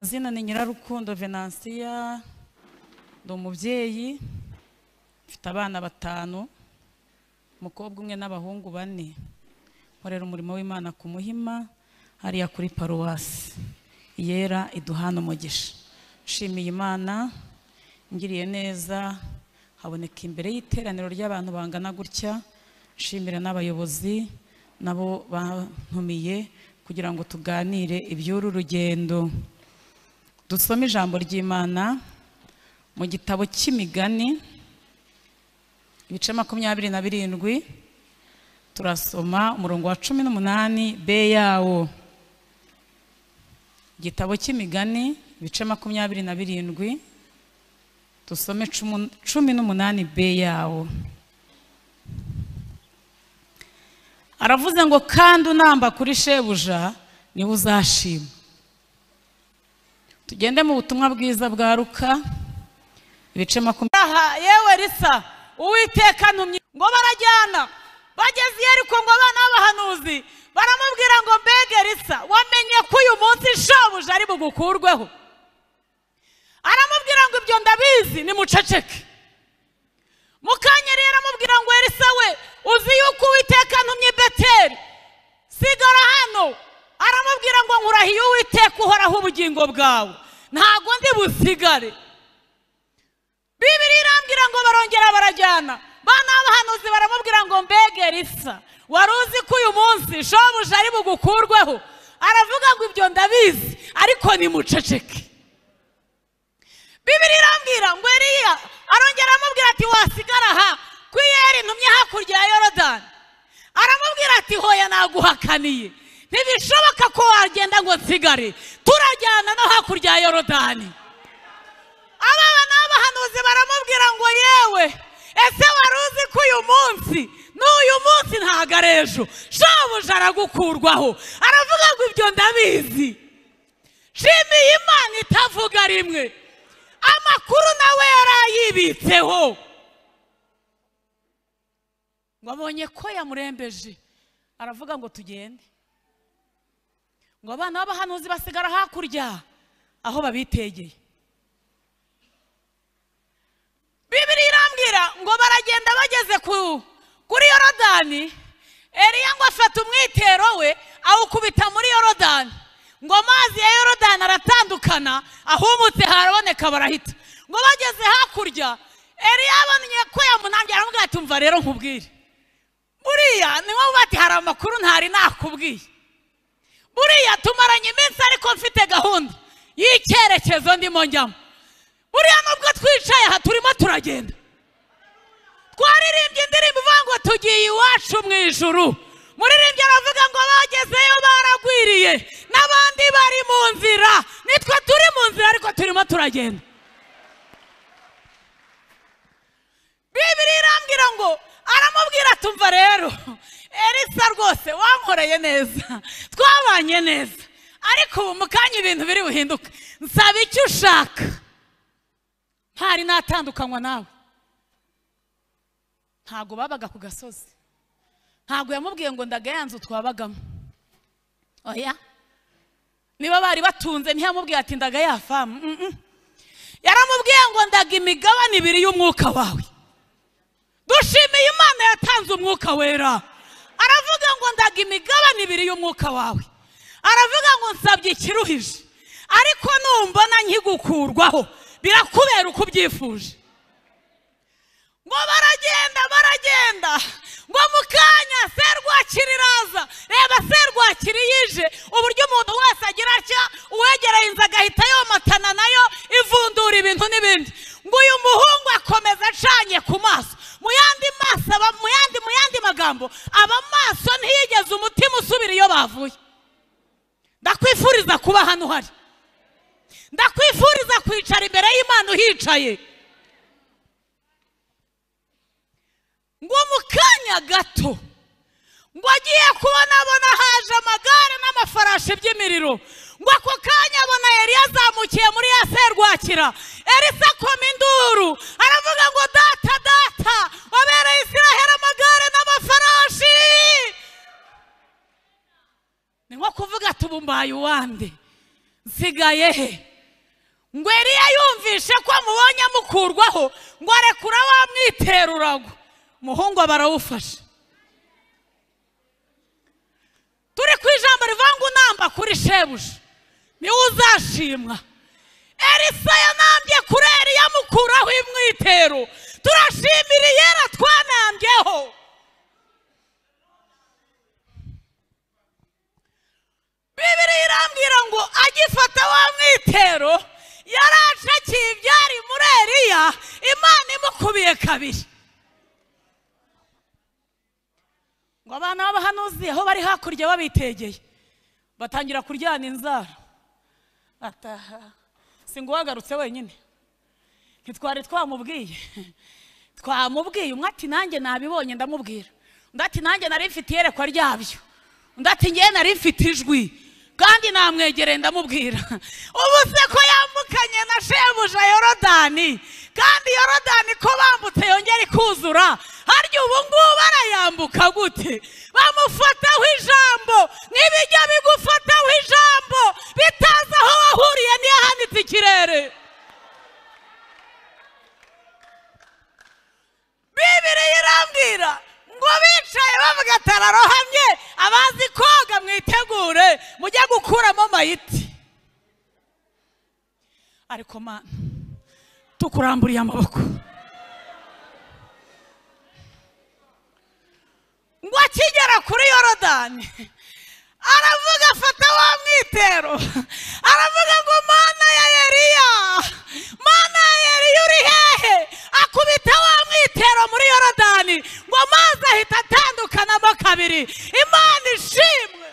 Zina ni Nyirarukundo Venansia, ndo umubyeyi, mfite abana 5, umukobwa umwe n'abahungu 4. Nkorera umurimo w'Imana ku Muhima hariya kuri Paruwasi Yera Iduhana umugisha. Nshimiye Imana ngiriye neza haboneka imbere y'iteraniro ry'abantu bangana gutya. Nshimira n'abayobozi nabo bantumiye kugira ngo tuganire iby'uru rugendo. Dusome ijambo ry'Imana mu gitabo cy'Imigani ibice 27, turasoma umurongo wa 18 B yawo. Gitabo cy'Imigani ibice 27, dusome 18 B yawo. Aravuze ngo kandi unamba kuri shebuja ni uzashima. Tugende mu butumwa bwiza bwa Luka ibice 20. Yewe Elisa Uwiteka ntumye ngo barajyana bageze Yeriko ngo abana b'abahanuzi baramubwira ngo mbega Elisa wamenye ko uyu munsi shobuja ari bugukurweho? Aramubwira ngo ibyo ndabizi ni muceceke. Mukanyeri aramubwira ngo Elisa we uzi yuko Uwiteka ntumye Beteli sigara hano. Aramubwira ngo nkurahiye Uwiteka uhoraho ubugingo bwawe ntago ndi busigare. Bibiliya irambwira ngo barongera barajyana bana b'abahanuzi baramubwira ngo mbega Elisa wari uzi ko uyu munsi shobuja ari bugukurweho? Aravuga ngo ibyo ndabizi ariko ni muceceke. Bibiliya irambwira ngo Eliya arongera aramubwira ati wasigara ha kwiyeri ntumye hakurya ya Yorodani. Aramubwira ati hoya naguhakaniye ntibishoboka ko wagenda ngo nsigare, turajyana no hakurya ya Yorodani. Abana n'abahanuzi baramubwira ngo yewe ese wari uzi ko uyu munsi n'uyu munsi ntago ari ejo shobuja aragukurwaho? Aravuga ngo ibyo ndabizi. Nshimiye Imana itavuga rimwe, amakuru nawe yarayibitseho ngo abonye ko yamurembeje. Aravuga ngo tugende. Ngo abana b'abahanuzi basigara hakurya aho babitegeye. Bibiliya irambwira ngo baragenda bageze kuri Yorodani. Eliya ngo afata umwitero we awukubita muri Yorodani, ngo amazi ya Yorodani aratandukana, ahumutse haraboneka barahita. Ngo bageze hakurya Eliya abonye ko yamunambye aramubwira ati umva rero nkubwire, buriya ni wowe bati hari amakuru ntari nakubwiye. Buriya tumaranye iminsi ariko mfite gahunda y'icyerekezo ndimo njyamo. Buriya nubwo twicaye aha turimo turagenda. Twaririmbye indirimbo ivuga ngo tugiye iwacu mu ijuru. Muririmbye aravuga ngo bagezeyo baragwiriye n'abandi bari mu nzira. Nitwe turi mu nzira ariko turimo turagenda. Bibiliya irambwira ngo aramubwira tumva rero Elisa rwose wankoreye neza, twabanye neza, ariko ubu mukanya ibintu biri buhinduka. Nsaba icyo ushaka, ntari natandukanywa nawe. Ntago babaga ku gasozi, ntago yamubwiye ngo ndagayanzu twabagamo. Oya, niba bari batunze ntiyamubwiye ati ndagayafamu. Yaramubwiye ngo ndaga imigabane 2 y'umwuka wawe. Dushimiye Imana yatanze umwuka wera. Aravuga ngo ndaga imigabane 2 y'umwuka wawe. Aravuga ngo nsabye ikiruhije, ariko numbona nkigukurwaho birakubera uko byifuje. Ngo baragenda ngo mukanya serwakiriraza. Reba serwakiriyije uburyo umuntu wese agira atya uwegereye inzu agahita yomatana nayo ivundura ibintu n'ibindi. Ngo uyu muhungu akomeza acanye ku maso, mu yandi magambo aba maso ntiyigeze umutima usubira iyo bavuye. Ndakwifuriza kuba hano hari, ndakwifuriza kwicara imbere y'Imana uhicaye. Ngo mukanya gato ngo agiye kubona haje amagare n'amafarashi by'imiriro. Ngo ako kanya abona Eliya azamukiye muri ya serwakira. Elisa akoma induru aravuga ngo data wabereye Isiraheli amagare n'amafarashi. Ni nko kuvuga tubumbaye uwande nsigaye he? ngo Eliya yumvishe ko amubonye amukurwaho ngo arekura wa mwitero uragwa, umuhungu barawufashe. Turi ku ijambo rivuga ngo unamba kuri shebuja niwe uzashimwa. Elisa yanambye kuri Eliya amukuraho imwitero, turashimira Iyera twanambyeho. Bibiliya irambwira ngo agifata wa mwitero yarashakiye ibyari muri Eliya, Imana imukubiye kabiri. Ngo abana b'abahanuzi aho bari hakurya babitegeye batangira kuryana inzara. Ataha singuhagarutse wenyine, ntitwari twamubwiye umwe ati nanjye nabibonye ndamubwira, undi ati nanjye nari mfite iyerekwa ryabyo, undi ati ngewe nari mfite ijwi kandi namwegereye ndamubwira. Ubu se ko yambukanye na shebuja Yorodani, kandi Yorodani ko bambutse yongera ikuzura, harya ubu ngubu barayambuka gute? Bamufataho ijambo n'ibijya bigufataho ijambo bitazi aho wahuriye n'iyahanitse ikirere. Bibiliya irambwira ngo bicaye bavuga ati ararohamye, abazi koga mwitegure mujye gukuramo mayiti. Ariko Mana tukuramburiye amaboko. Ngo akigera kuri Yorodani aravuga afata wa mwitero, aravuga ngo Mana ya Eliya, Mana ya Eliya uri hehe? Akubita wa mwitero muri Yorodani ngo amazi ahita atandukanamo kabiri. Imana ishimwe.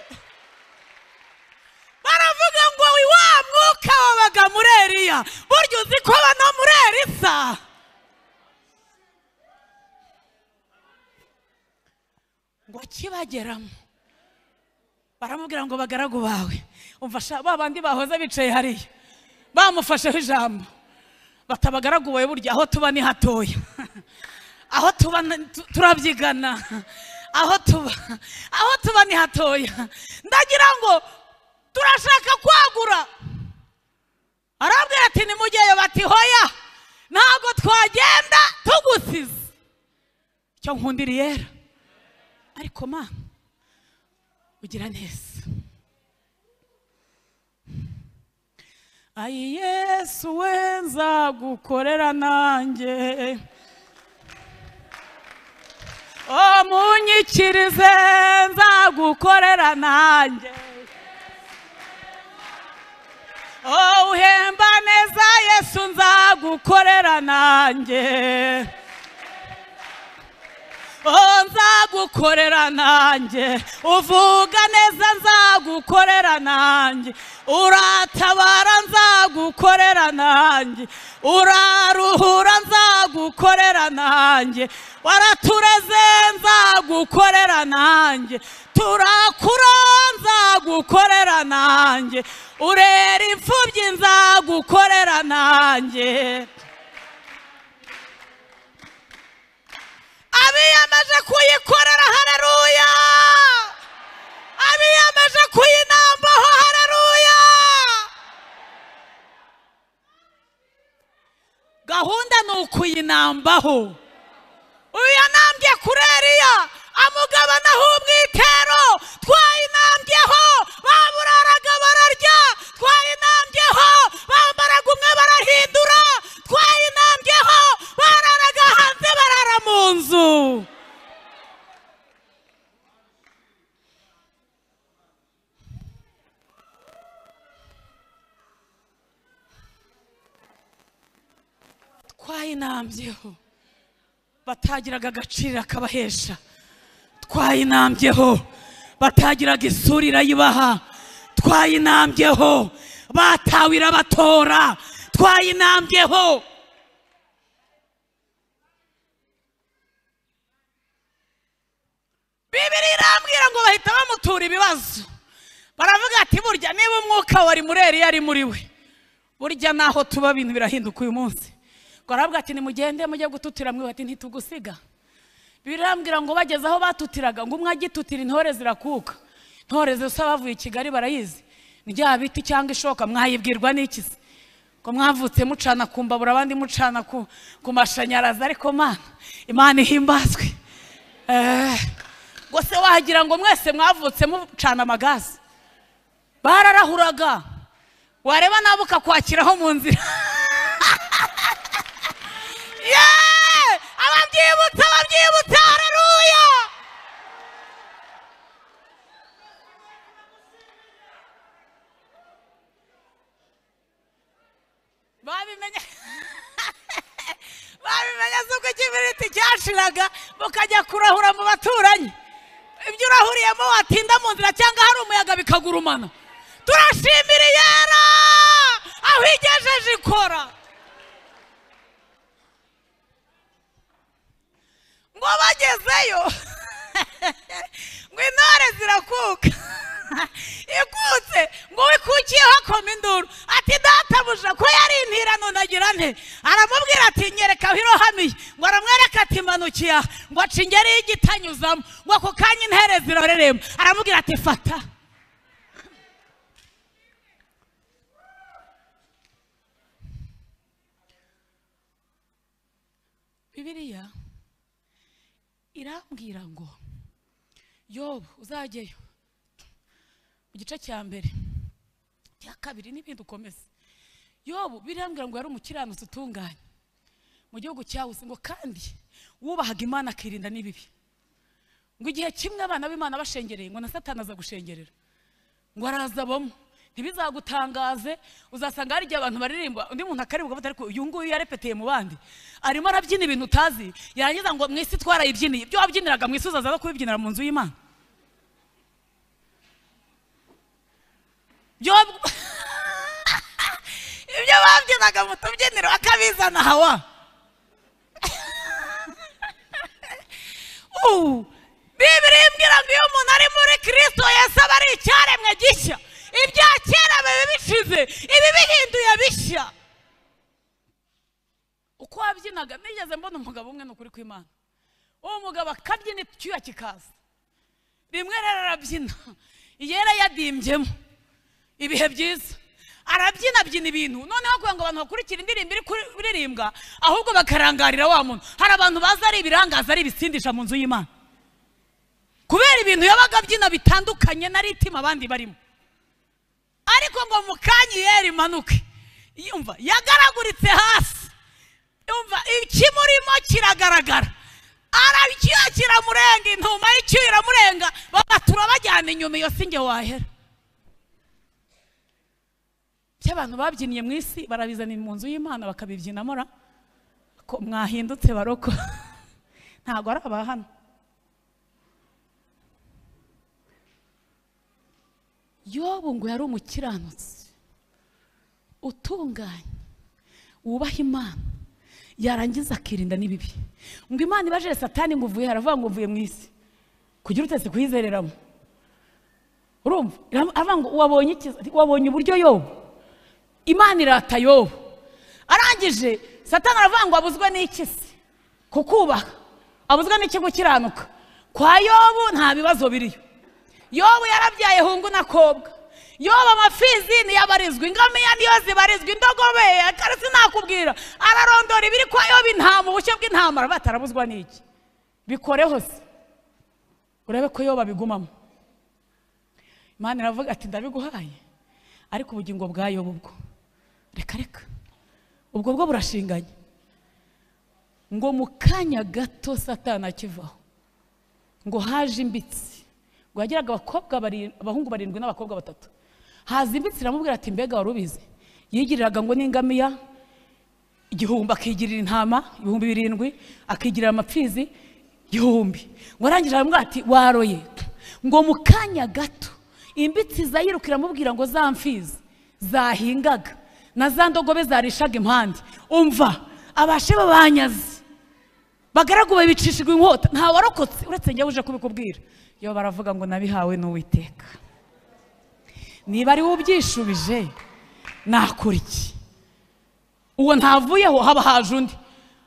Baravuga ngo wa mwuka wabaga muri Eliya burya uzi ko bano muri Elisa. Ngo akibageramo baramubwira ngo bagaragu bawe umva babandi bahoze bicaye hariya bamufasheho ijambo batabagaraguwe burya aho tuba ni hatoya aho tuba turabyigana, aho tuba ni hatoya. Ndagira ngo turashaka kwagura. Arabwira ati nimugeyo, bati hoya ntabwo twagenda tugusize. Cyo nkundira Iyera. Ariko Mana ugira neza. Ayi Yesu wenza gukorera nanjye, o munyikirize nzagukorera nanjye, o uhemba neza Yesu nzagukorera nanjye, o nzagukorera nanjye, uvuga neza nzagukorera nanjye, uratabara nzagukorera nanjye, uraruhura nzagukorera nanjye, waratureze nzagukorera nanjye, turakura nzagukorera nanjye, urera imfubyi nzagukorera nanjye. Abiyemeje kuyikorera, haleluya. Abiyemeje kuyinambaho, haleluya. Gahunda ni ukuyinambaho. Uyu yanambye kuri Eliya amugabanaho umwitero, twayinambyeho baburaraga bararya, twayinambyeho bambaraga umwe barahindura, twayinambyeho bararaga hanze barara mu nzu. Twayinambyeho batagiraga agaciro akabahesha, twayinambyeho batagiraga isura irayibaha, twayinambyeho batawe irabatora, twayinambyeho. Bibiliya irambwira ngo bahita bamutura ibibazo, baravuga ati burya niba umwuka wari muri Eliya ari muri we, burya naho tuba ibintu birahinduka uyu munsi. Baravuga ati nimugende mujye gututira mwe, bati ntitugusiga. Birambwira ngo bageze aho batutiraga ngo umwe agitutira intore zirakuka. Intore zose bavuye i Kigali barayizi, njya biti cyangwa ishoka mwayibwirwa n'ikizi ko mwavutse mucana ku mbabura abandi mucana ku mashanyarazi, ariko Imana ihimbazwe. Gose wagira ngo mwese mwavutse mucana amagazi. Bararahuraga, wareba nabo ukakwakiraho mu nzira. ababyibutsa haleluya. babimenya zuko ikibiriti cyashiraga mukajya kurahura mu baturanyi. Ibyo urahuriyemo watinda mu nzira cyangwa hari umuyaga bikagurumana. Turashimira Yera aho igejeje ikora. Ngo bagezeyo ngo intore zirakuka. Ikutse ngo wikukiye hakoma induru ati databuja ko yari intirano nagira nte. Aramubwira ati nyereka hiro hamiye. Ngo aramwereka ati manukiya ngo aca ingeri y'igitanyuzamo ngo ako kanya intere ziroreremo. Aramubwira ati fata. Bibiliya irambwira ngo Yobu uzajyeyo mu gice cya mbere cya kabiri n'ibindi ukomeze. Yobu birambwira ngo yari umukiranutsi utunganye mu gihugu cyawusi, ngo kandi wubahaga Imana akirinda n'ibibi. Ngo igihe kimwe abana b'Imana bashengereye ngo na Satani aza gushengerera, ngo arazabamo. Ntibizagutangaze, uzasanga hari igihe abantu baririmba undi muntu akaririmba ariko uyu nguyu yarepeteye mu bandi arimo arabyina ibintu utazi, yarangiza ngo mwisi twarayibyiniye. Ibyo wabyiniraga mwisi uzaza no kubibyinira mu nzu y'Imana. Ibyo babyinaga mu tubyiniro akabizana hawa. Bibiliya imbwira ngo iyo umuntu ari muri Kristo Yesu aba ari icyaremwe gishya. Ibya kera biba bishize, ibi bihinduye bishya. Uko wabyinaga nigeze mbona umugabo umwe n'ukuri kw'Imana. Uwo mugabo akabyina icyuya kikaza. Rimwe rero arabyina Yera yadimbyemo ibihe byiza. Arabyina ibintu noneho kugira ngo abantu bakurikira indirimbo iri kuririmbwa ahubwo bakarangarira wa muntu. Hari abantu baza ari ibirangaza ari ibisindisha mu nzu y'Imana kubera ibintu yabaga abyina bitandukanye na ritima abandi barimo. Ariko ngo mukanyi Yera imanuke, yumva yagaraguritse hasi, yumva ikimurimo kiragaragara. Arabyira kiramurenga, intuma y'icyo iramurenga, babatura bajyana inyuma. Iyo singe wahera cy'abantu babyiniye mu isi barabizana mu nzu y'Imana bakabibyinamo. Ko mwahindutse baroko ntago ari abahano. Yobu ngo yari umukiranutsi utunganye wubaha Imana yarangiza akirinda n'ibibi. Ngo Imana ibaje Satani ngo uvuye, haravuga ngo uvuye mu isi kugira utese kuyizereramo. Urumva aravuga ngo wabonye iki? Wabonye uburyo Yobu Imana irata Yobu. Arangije Satani aravuga ngo abuzwe n'iki se kukubaha, abuzwe n'iki gukiranuka. Kwa Yobu nta bibazo biriyo. Yobu yarabyaye hungu na kobwa. Yobu amafizi ni yabarizwa, ingamiya niyo zibarizwa, indogobe akarisi nakubwira. Ararondora ibiri kwa Yobu intama, ubushyo bw'intama batarabuzwa n'iki. Bikoreho se urebe ko Yobu abigumamo. Imana iravuga ati ndabiguhaye, ariko ubugingo bwa Yobu bwo reka ubwo bwo burashinganye. Ngo mu kanya gato Satani akivaho ngo haje imbitsi. Ngo yagiraga abahungu 7 n'abakobwa 3. Haza imbitsi iramubwira ati mbega warubizi yigiriraga ngo n'ingamiya 1000, akigirira intama 7,000, akigirira amapfizi 1000. Ngo arangije aramubwira ati waroye. Ngo mu kanya gato imbitsi zayirukira amubwira ngo za mfizi zahingaga na za ndogobe zarishaga impande. Umva abashe babanyazi bagaragu babicishijwe inkota, nta warokotse uretse njye uje kubikubwira. Yo baravuga ngo nabihawe n'Uwiteka. Niba ari ubyishubije nakora iki? Uwo ntavuyeho haba haje undi.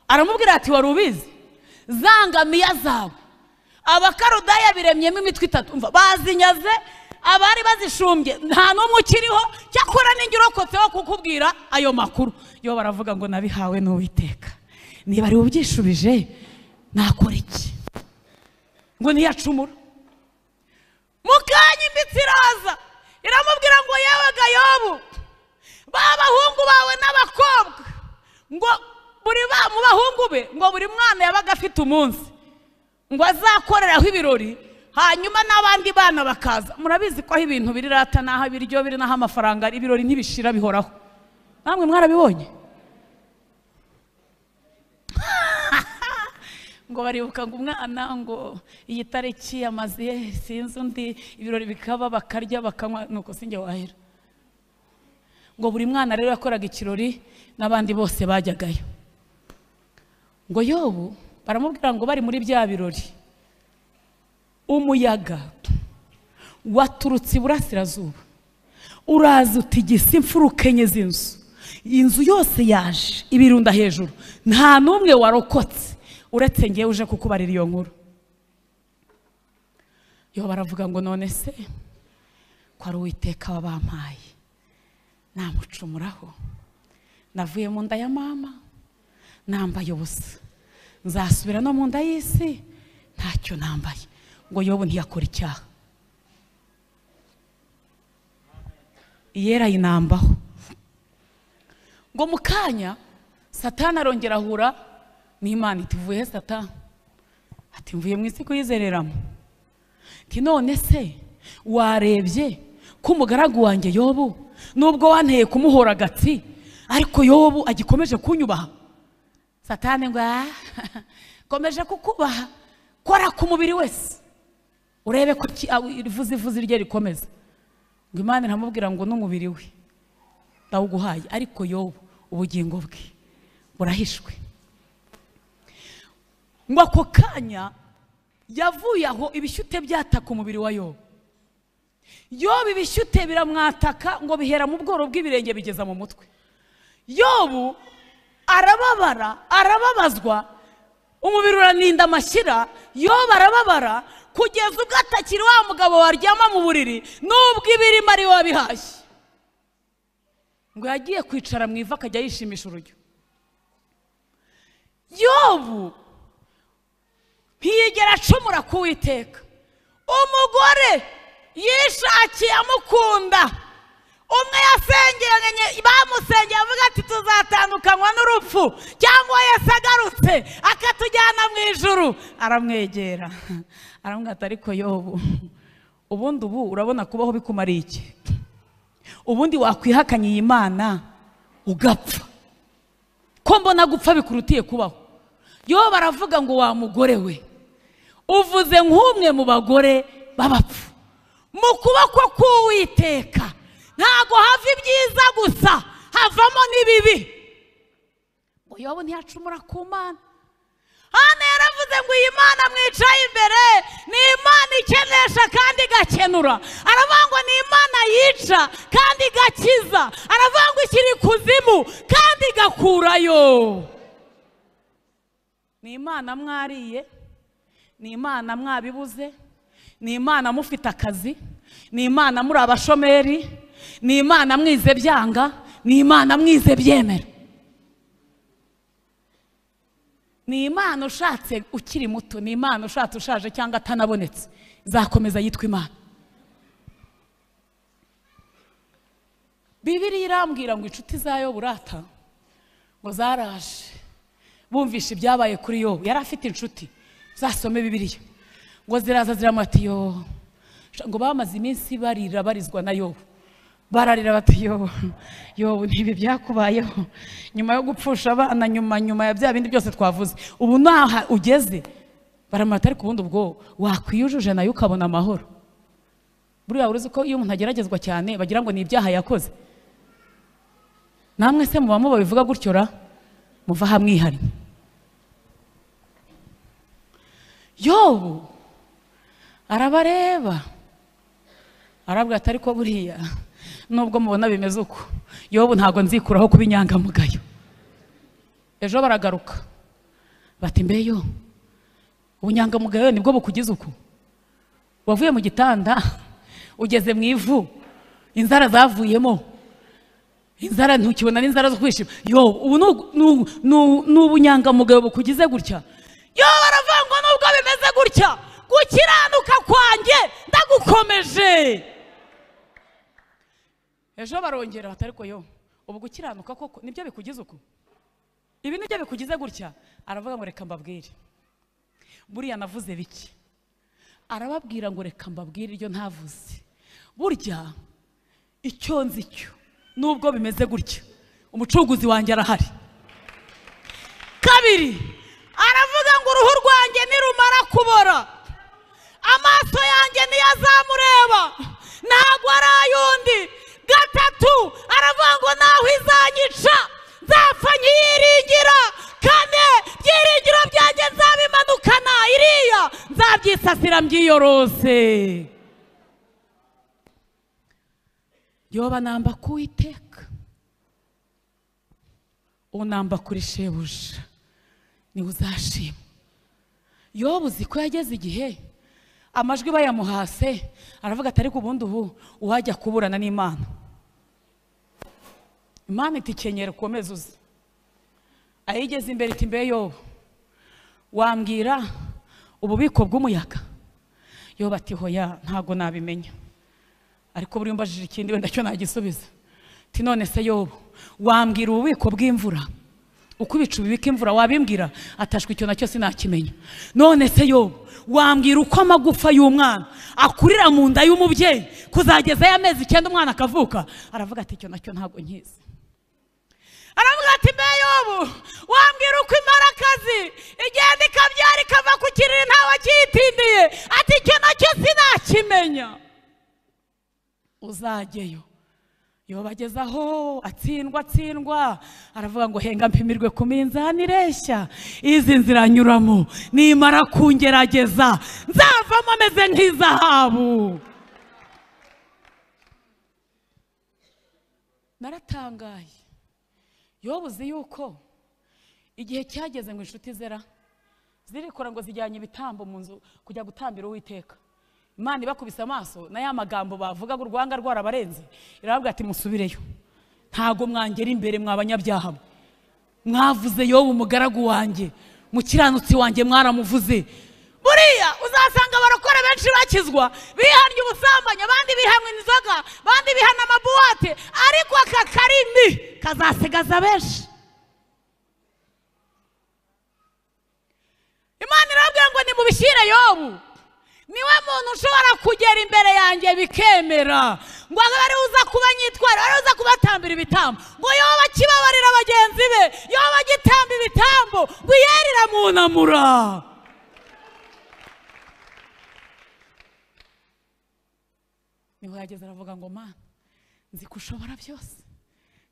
Aramubwira ati warubizi zangamiya zawe Abakarudaya biremyemo imitwe 3. Umva bazinyaze abari bazishumbye nta n'umwe ukiriho, cyakora ninjye urokotseho kukubwira ayo makuru. Yo baravuga ngo nabihawe n'Uwiteka, niba ari ubyishubije nakora iki? Ngo ntiyacumura. Mukanya imitsi iraza iramubwira ngo yewe ga Yobu, babahungu bawe n'abakobwa, ngo buri mu bahungu be, ngo buri mwana yabaga afite umunsi ngo azakoreraho ibirori, hanyuma n'abandi bana bakaza. Murabizi ko aho ibintu biri rata naho ibiryo biri naho amafaranga, ibirori ntibishira bihoraho. Namwe mwarabibonye? Ngo baribuka ngo umwana ngo iyi tariki yamaze sinzi undi, ibirori bikaba bakarya bakanywa, nuko sinjye wahera. Ngo buri mwana rero yakoraga ikirori n'abandi bose bajyagayo. Ngo Yobu baramubwira ngo bari muri bya birori, umuyaga waturutse iburasirazuba uraza utigisa imfuruka enye z'inzu, inzu yose yaje ibirunda hejuru, nta n'umwe warokotse uretse ngewe uje kukubarira iyo nkuru. Yo baravuga ngo none se ko ari Uwiteka wabampaye namucumuraho? Navuye mu nda ya mama nambaye ubusa, nzasubira no mu nda y'isi ntacyo nambaye. Ngo Yobu ntiyakora icyaha, iyera yinambaho. Ngo mukanya Satani arongera ahura n'Imana iti vuye Satani, ati mvuye mu isi kuyizereramo. Ati none se warebye ko umugaragu wanjye Yobu nubwo wanteye kumuhora agatsi, ariko Yobu agikomeje kunyubaha? Satani ngo komeje kukubaha, kora ku mubiri wese urebe ko ivuzi rye rikomeza. Ngo Imana iramubwira ngo n'umubiri we ndawuguhaye, ariko Yobu ubugingo bwe burahishwe. Ngo ako kanya yavuye aho ibishyute byataka umubiri wa Yobu. Yobu ibishyute biramwataka ngo bihera mu bworo bw'ibirenge bigeza mu mutwe. Yobu arababara, arababazwa, umubiri uraninda amashyira. Yobu arababara kugeza ubwo atakiri wa mugabo waryama mu buriri n'ubwo ibirimo ari we wabihashye. Ngo yagiye kwicara mu ivu akajya yishimisha urujyo. Yobu ntiyigera acumura ku Uwiteka. Umugore yishakiye amukunda, umwe yasengeye bamusengeye avuga ati tuzatandukanywa n'urupfu cyangwa Yesu agarutse akatujyana mu ijuru. Aramwegera aramubwira ati ariko Yobu, ubundi ubu urabona kubaho bikumariye iki? Ubundi wakwihakanye iyi Mana ugapfa, ko mbona gupfa bikurutiye kubaho. Yobu aravuga ngo wa mugore we, uvuze nk'umwe mu bagore b'abapfu. Mu kuboko k'Uwiteka ntago hava ibyiza gusa, havamo n'ibibi. Ngo Yobu ntiyacumura ku Mana. Hano yaravuze ngo iyi Mana mwicaye imbere ni Imana ikenesha kandi igakenura. Aravuga ngo ni Imana yica kandi igakiza. Aravuga ngo ikiri kuzimu kandi igakurayo. Ni Imana mwariye, ni Imana mwabibuze, ni Imana mufite akazi, ni Imana muri abashomeri, ni Imana mwize byanga, ni Imana mwize byemera. Ni Imana ushatse ukiri muto, ni Imana ushatse ushaje cyangwa atanabonetse, izakomeza yitwa Imana. Bibiliya irambwira ngo inshuti za Yobu rata ngo zaraje bumvisha ibyabaye kuri Yobu. Yari afite inshuti, zasome Bibiliya, ngo ziraza ziramati yo, ngo bamaze iminsi barira barizwa na Yobu. Bararira bati Yobu ntibi byakubayeho nyuma yo gupfusha abana, nyuma ya bya bindi byose twavuze, ubu naha ugeze. Baramata ariko ubundi ubwo wakwiyujuje nayo ukabona amahoro. Buriya uruzi ko iyo umuntu ageragezwa cyane bagira ngo ni ibyaha yakoze. Namwe se muba babivuga gutyo ra muva hamwihari. Yobu arabareba arabwira ati ariko buriya nubwo mubona bimeze uko, Yobu ntago nzikuraho kuba inyangamugayo. Ejo baragaruka bati mbeyo ubunyangamugayo nibwo bukugize uko? Wavuye mu gitanda ugeze mu ivu inzara zavuyemo, inzara ntukibona n'inzara zo kwishima. Ubu ni ubunyangamugayo bukugize gutya. Baravuga ngo nubwo bimeze gutya, gukiranuka kwanjye ndagukomeje. Ejo barongera batari ko ubu gukiranuka koko nibyo bikugize uko, ibi nibyo bikugize gutya. Aravuga ngo reka mbabwire, buriya navuze biki? Arababwira ngo reka mbabwire iryo ntavuze. Burya icyo nzi cyo, nubwo bimeze gutya, umucunguzi wanjye arahari. Kabiri, aravuga ngo uruhu rwanjye nirumara kubora, amaso yanjye niyo azamureba, ntabwo ari ayundi. Gatatu, aravuga ngo naho izanyica nzapfa nyiyiringira. Kane, byiringiro byanjye nzabimanukana iriya, nzabyisasira mbyiyorose. Yoba namba ku Uwiteka, unamba kuri shebuja, niwe uzashima. Yoba uzi ko yageze igihe amajwi bayamuhase, aravuga ati ariko ubundi ubu uwajya kuburana n'Imana. Imana iti kenyera ukomeze uzi. Ayigeze imbere iti mbe Yoba, wambwira ububiko bw'umuyaga? Yoba ati hoya ntago nabimenya, ariko buri mbajije ikindi wenda cyo nagisubiza. Ati none se Yoba, wambwira ububiko bw'imvura, uko ibicu bibika imvura wabimbwira? Atashwe icyo nacyo sinakimenya. None se Yoba, wambwira uko amagufa y'umwana akurira mu nda y'umubyeyi kuzageza y'amezi 9 umwana akavuka? Aravuga ati icyo nacyo ntago nkizi. Aravuga ati mbe Yobu, wambwira uko imarakazi igenda ikabyara ikava ku kiriri ntawe kiyitindiye? Ati icyo nacyo sinakimenya. Uzajyeyo. Yoba ageze aho atsindwa, aravuga ngo henga mpimirwe ku minzani ireshya, izi nzira nyuramo nimara kungerageza nzavamo ameze nk'izahabu. Naratangaye. Yoba uzi yuko igihe cyageze ngo inshuti zera zirikora ngo zijyanye ibitambo mu nzu kujya gutambira Uwiteka. Imana ibakubise amaso na ya magambo bavuga ngo urwanga rwarabarenze, iravuga ati musubireyo, ntago mwangera imbere mwabanyabyaha. Mwavuze Yobu umugaragu wanjye, mukiranutsi wanjye mwaramuvuze. Buriya uzasanga abarokore benshi bakizwa bihannye ubusambanyi, abandi bihanwe inzoga, abandi bihana amabuwate, ariko aka karimi kazasigaza benshi. Imana irabwira ngo nimubishyire Yobu, niwe muntu ushobora kugera imbere yanjye bikemera, ngo ari uza kuba nyitwara, ari uza kubatambira ibitambo, ngo Yoba akibabarira bagenzi be, Yoba agitamba ibitambo, ngo yerira munamura. Niho yageze aravuga ngo Mana, nzi ko ushobora byose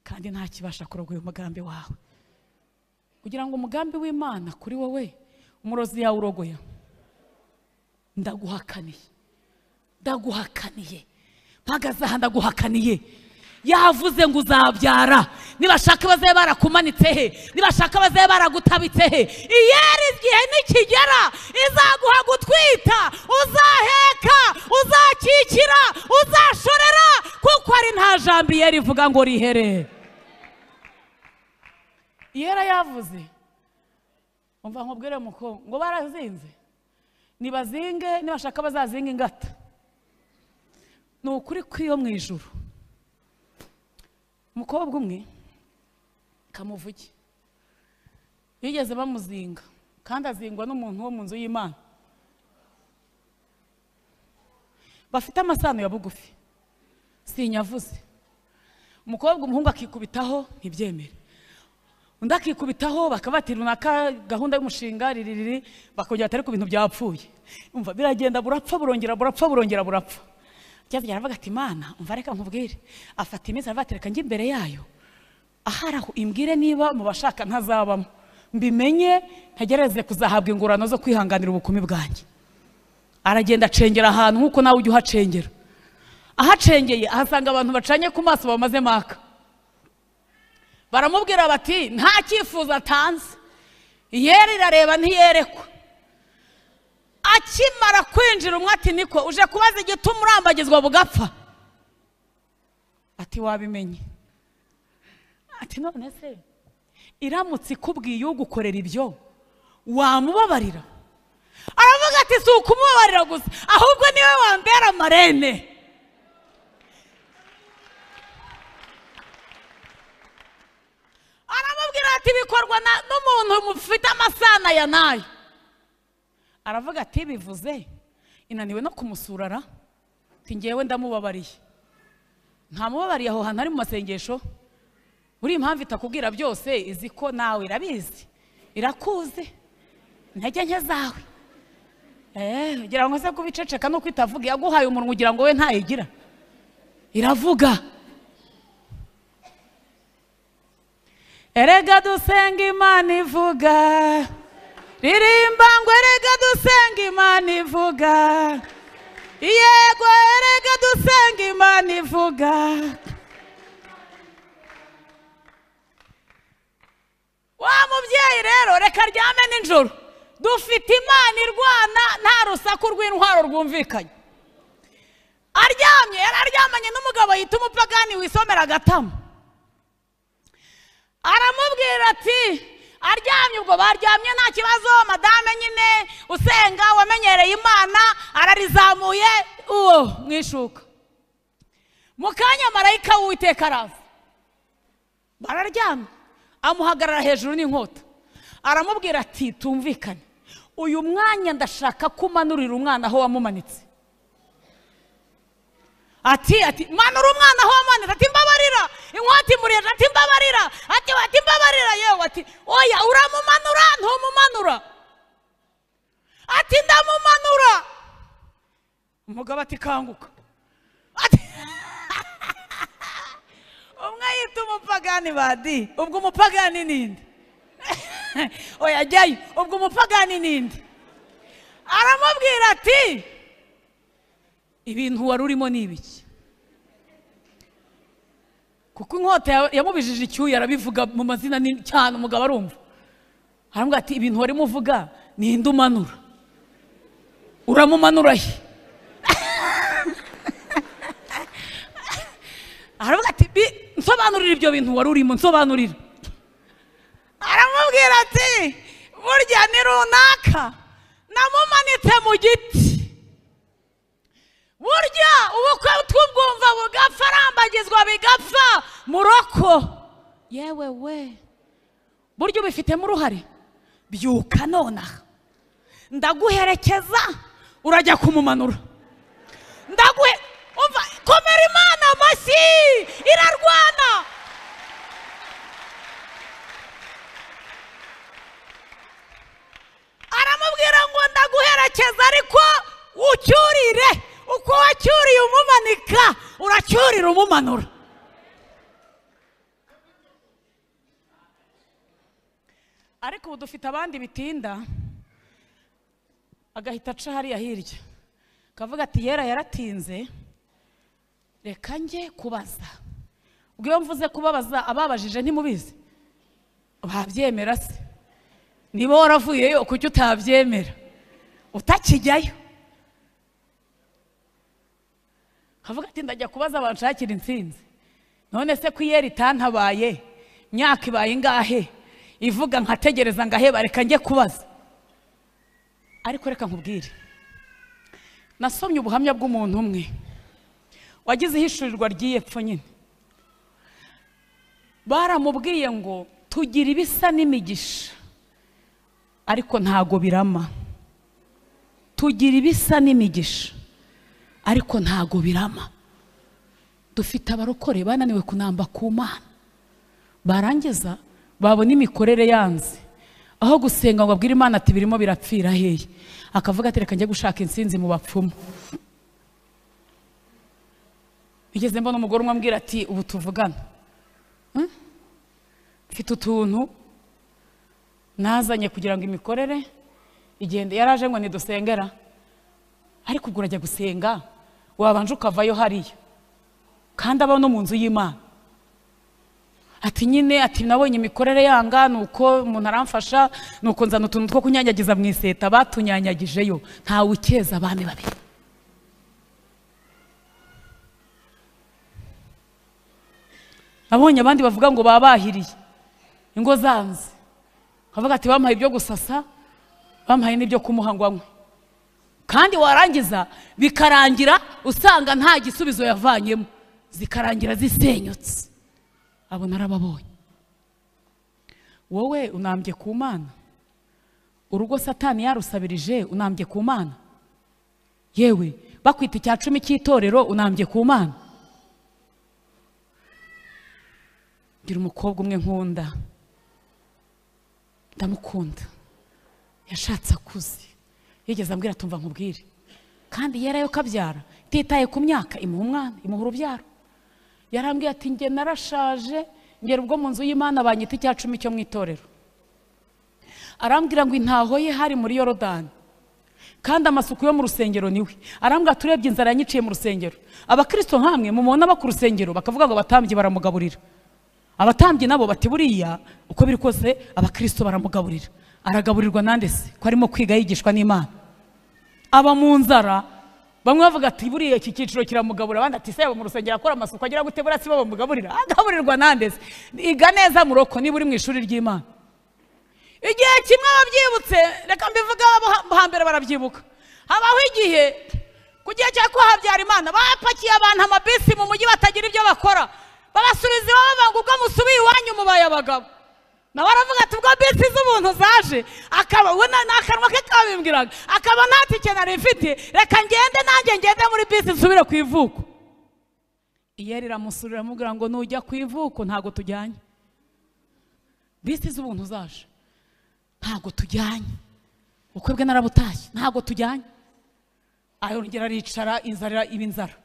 kandi nta kibasha kurogoya umugambi wawe. Kugira ngo umugambi w'Imana kuri wowe umurozi yawe urogoya, ndaguhakaniye mpagaze aha, ndaguhakaniye. Yavuze ngo uzabyara, nibashaka bazaye barakumanitse he, nibashaka bazaye baragutabitse he, iyeri igihe nikigera izaguha gutwita, uzaheka, uzakikira, uzashorera, kuko ari nta jambo iyeri ivuga ngo rihere. Iyera yavuze, umva nkubwire muko ngo barazinze, nibazinge, nibashaka bazazinga ingata. Ni ukuri kw'iyo mu ijuru. Umukobwa umwe kamuvuge bigeze bamuzinga, kandi azingwa n'umuntu wo mu nzu y'Imana, bafite amasano ya bugufi, sinyavuze. Umukobwa umuhungu akikubitaho ntibyemere, undi akikubitaho bakabatira runaka gahunda y'umushinga ririri, bakongera atari ku bintu byapfuye. Umva biragenda burapfa burongera burapfa. Cyaje aravuga ati Mana, umva reka nkubwire. Afata imizi arabatereka njye imbere yayo, aharaho imbwire niba mu bashaka ntazabamo, mbimenye ntegereze kuzahabwa ingorano zo kwihanganira ubukumi bwanjye. Aragenda acengera ahantu nkuko nawe ujya uhacengera. Ahacengeye ahasanga abantu bacanye ku maso bamaze maka. Baramubwira bati nta cyifuzo atanze, iyeri irareba ntiyerekwa. akimara kwinjira umwe ati niko uje kubaza igituma urambagizwa bugapfa? Ati wabimenye? Ati none se iramutse ikubwiye ugukorera ibyo wamubabarira? Aravuga ati si ukumubabarira gusa ahubwo niwe wambera marene. Aramubwira ati bikorwa n'umuntu mufite amasana ya nayo. Aravuga ati bivuze inaniwe no kumusurara, ati ngewe ndamubabariye. Ntamubabariye aho hantu ari mu masengesho. Uri impamvu itakubwira byose izi ko nawe irabizi, irakuze intege nke zawe. Ugira ngo se kubiceceka no kwitavuga, yaguhaye umunwa ugira ngo we ntayigira, iravuga. Erega dusenga Imana ivuga, ririmba ngo erega dusenga Imana ivuga, yego erega dusenga Imana ivuga. Wa mubyeyi rero reka ryame ninjoro, dufite Imana irwana nta rusaku rw'intwaro rwumvikanye. Aryamye, yararyamanye n'umugabo yita umupagani wisomera agatama. Aramubwira ati aryamye, ubwo baryamye nta kibazo, madame nyine usenga wamenyereye Imana ararizamuye uwo mwishuka. Mukanya marayika w'Uwiteka araza, bararyamye, amuhagarara hejuru n'inkota. Aramubwira ati tumvikane, uyu mwanya ndashaka kumanurira umwana aho wamumanitse. Ati manura umwana aho wamumanitse. Ati mbabarira. Inkota imuriye. Ati mbabarira. Ati mbabarira yewe. Ati oya uramumanura ntumumanura? Ati ndamumanura. Umugabo ati kanguka. Ati umwe yita umupagani badi, ubwo umupagani ninde? Oya jyayo, ubwo umupagani ninde? Aramubwira ati ibintu wari urimo ni ibiki? Kuko inkota yamubijije icyuya, arabivuga mu mazina cyane, umugabo arumva. Aramubwira ati ibintu wari muvuga ninde umanura? Uramumanura he? Aravuga ati nsobanurira ibyo bintu wari urimo, nsobanurira. Aramubwira ati burya ni runaka namumanitse mu giti, burya ubukwe twubwumva bugapfa, arambagizwa bigapfa muroko. Yewe we, burya ubifitemo uruhare, byuka nonaha ndaguherekeza urajya kumumanura. Umva, komera Imana amashyi, irarwana. Aramubwira ngo ndaguherekeza ariko ucyurire, uko wacyuriye umumanika uracyurira umumanura. Ariko ubu dufite abandi bitinda, agahita aca hariya hirya kavuga ati yera yaratinze, reka njye kubaza. Ubwo iyo mvuze kubabaza, ababajije ntimubizi? Babyemera se? Niba waravuyeyo kuki utabyemera utakijyayo? Kavuga ati ndajya kubaza abanshakira intsinzi. None se ko iyeri itantabaye, myaka ibaye ingahe, ivuga nkategereza ngaheba, reka njye kubaza. Ariko reka nkubwire, nasomye ubuhamya bw'umuntu umwe wagize ihishurirwa ry'iyepfo nyine. Baramubwiye ngo tugira ibisa n'imigisha ariko ntago birama. Tugira ibisa n'imigisha ariko ntago birama. Dufite abarokore bananiwe kunamba ku Mana, barangiza babona imikorere yanze, aho gusenga ngo abwire Imana ati birimo birapfira hehe, akavuga ati reka njye gushaka insinzi mu bapfumu. Igeze mbona umugore umwe ambwira ati ubu tuvugana mfite utuntu nazanye kugira ngo imikorere igende. Yaraje ngo nidusengera, ariko ubwo urajya gusenga wabanje ukavayo hariya kandi aba no mu nzu y'Imana. ati nyine ati nabonye imikorere yanga nuko umuntu aramfasha nuko nzana utuntu two kunyanyagiza mu iseta batunyanyagijeyo ntawe ukeza abami babiri. Abonye abandi bavuga ngo babahiriye ingo zanze, bavuga ati bampaye ibyo gusasa bampaye n'ibyo kumuhangwanywe, kandi warangiza bikarangira usanga nta gisubizo yavanyemo, zikarangira zisenyutse. Abo narababonye. Wowe unambye ku Mana, urugo Satani yarusabirije unambye ku Mana, yewe bakwita icya 10 cy'itorero unambye ku Mana. Ngira umukobwa umwe nkunda, ndamukunda, yashatse akuze, yigeze ambwira tumva nkubwire, kandi yerayo kabyara titaye ku myaka, imuha umwana imuha urubyaro. Yarambwiye ati nge narashaje, ngera ubwo mu nzu y'Imana banyita icya 10 cyo mu itorero. Arambwira ngo intaho ye hari muri Yorodani, kandi amasuku yo mu rusengero niwe. Arambwira turebye inzara yanyiciye mu rusengero. Abakristo nkamwe mumubona ba ku rusengero bakavuga ngo abatambyi baramugaburira, abatambyi nabo bati buriya uko biri kose abakristo baramugaburira. Aragaburirwa nande se ko arimo kwiga yigishwa n'Imana? Aba mu nzara, bamwe bavuga ati buriya iki cyiciro kiramugabura, abandi ati se mu rusengero akora amasuku agira gute burasi baba mugaburira? Agaburirwa nande se? Iga neza muroko niba uri mu ishuri ry'Imana. Igihe kimwe ababyibutse, reka mbivuga hambere barabyibuka, habaho igihe kugiye cya ko Habyarimana bapakiye abantu amabisi mu mujyi batagira ibyo bakora, babasubiza iwabo ngo ubwo musubiye iwanyu mubaye abagabo. Na baravuga ati ubwo bisi z'ubuntu zaje, akaba we n'akanwa ke kabimbwiraga, akaba ntatike nari mfite, reka ngende nanjye ngende muri bisi nsubire ku ivuko. Iyeri ramusurira amubwira ngo nujya ku ivuko ntago tujyanye, bisi z'ubuntu zaje ntago tujyanye, ukwe bwe narabutashye ntago tujyanye. Ayo ngera aricara inzara iba inzara.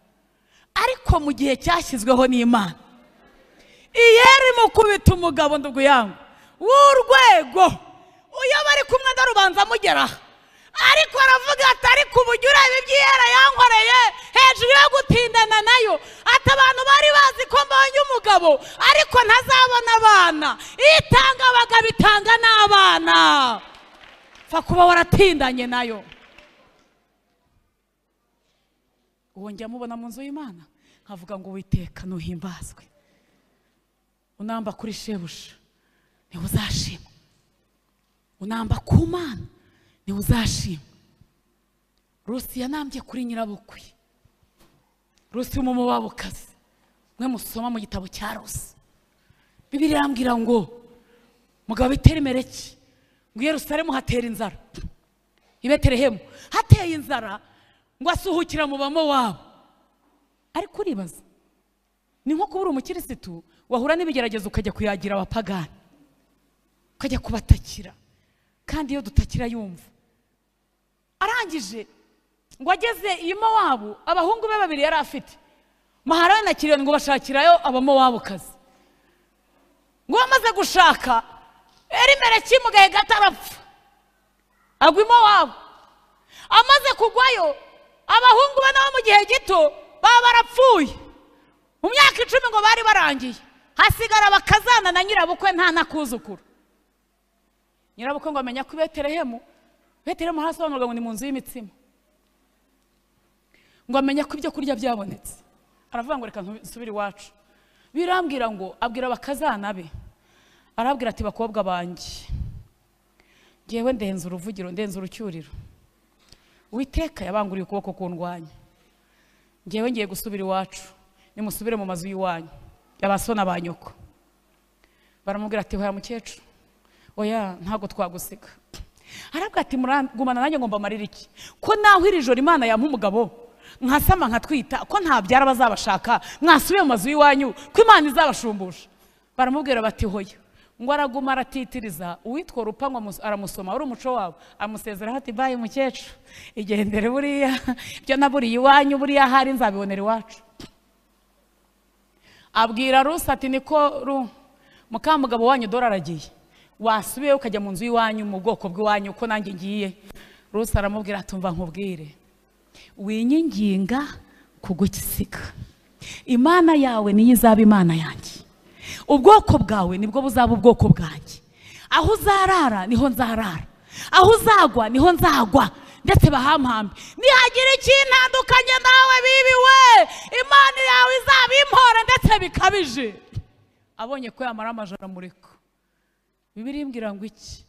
Ariko mu gihe cyashyizweho n'Imana, Iyeri mukubita umugabo ndugu yangu w'urwego, uyo bari kumwe ndarubanza mugera, ariko aravuga ati ariko uburyo ureba iby'Iyera yankoreye hejuru yo gutindana nayo, ati abantu bari bazi ko mbonye umugabo ariko ntazabona abana, itanga bagabitanga n'abana, fa kuba waratindanye nayo. Uwo njya mubona mu nzu y'Imana nkavuga ngo Uwiteka nuhimbazwe, unamba kuri shebuja ni uzashima, unamba ku Mana ni uzashima. Rusi yanambye kuri nyirabukwe, Rusi w'umubabukazi, mwe musoma mu gitabo cya Rusi. Bibiliya irambwira ngo mugabo Biteremeleki ngo Yerusalemu hatera inzara, i Betelehemu hateye inzara, ngo asuhukira mu Bamowabu. Ariko uribaza, ni nko kubura umukirisitu wahura n'ibigeragezo ukajya kuyagira abapagani, ukajya kubatakira, kandi iyo dutakira yumva. Arangije ngo ageze i Mowabu, abahungu be babiri yari afite, Maharoni na Kiriyoni, ngo bashakirayo Abamowabukazi. Ngo bamaze gushaka, Elimeleki mu gahe gato arapfa, agwa i Mowabu. Amaze kugwayo, abahungu be nabo mu gihe gito baba barapfuye. Mu myaka 10 ngo bari barangiye, hasigara bakazana na nyirabukwe nta nakuzukuru. Nyirabukwe ngo amenya ko Betelehemu harasobanurwa ngo ni mu nzu y'imitsima, ngo amenya ko ibyo kurya byabonetse. Aravuga ngo reka nsubire iwacu. Birambwira ngo abwira abakazana be, arabwira ati bakobwa banjye, ngewe ndenze uruvugiro, ndenze urucyuriro, Uwiteka yabanguriye ukuboko kundwanya, ngewe ngiye gusubira iwacu, nimusubire mu mazu y'iwanyu y'abasona ba nyoko. Baramubwira ati hoya mukecuru, oya ntago twagusiga. Arabwira ati muragumana nanjye ngomba marira iki, ko naho iri joro Imana yampa umugabo nkasama nkatwita, ko ntabyara bazabashaka, mwasubiye mu mazu y'iwanyu ko Imana izabashumbusha. Baramubwira bati hoya. Ngo araguma aratitiriza, uwitwa Rupango aramusoma, uri umuco wabo, amusezeraho ati baye mukecuru, igendere buriya byo naburiye iwanyu buriya hari nzabibonera iwacu. Abwira Rusi ati niko mukamugabo wanyu dore aragiye, wasubiye ukajya mu nzu y'iwanyu mu bwoko bw'iwanyu ko nanjye ngiye. Rusi aramubwira atumva nkubwire, winyinginga kugukisiga, Imana yawe niyo izaba Imana yanjye, ubwoko bwawe nibwo buzaba ubwoko bwanjye, aho uzarara niho nzarara, aho uzagwa niho nzagwa, ndetse bahampambe nihagira ikintandukanye nawe bibiwe, Imana yawe izaba impora ndetse bikabije. Abonye ko yamara amajoro amureka. Bibiliya imbwira ngo iki?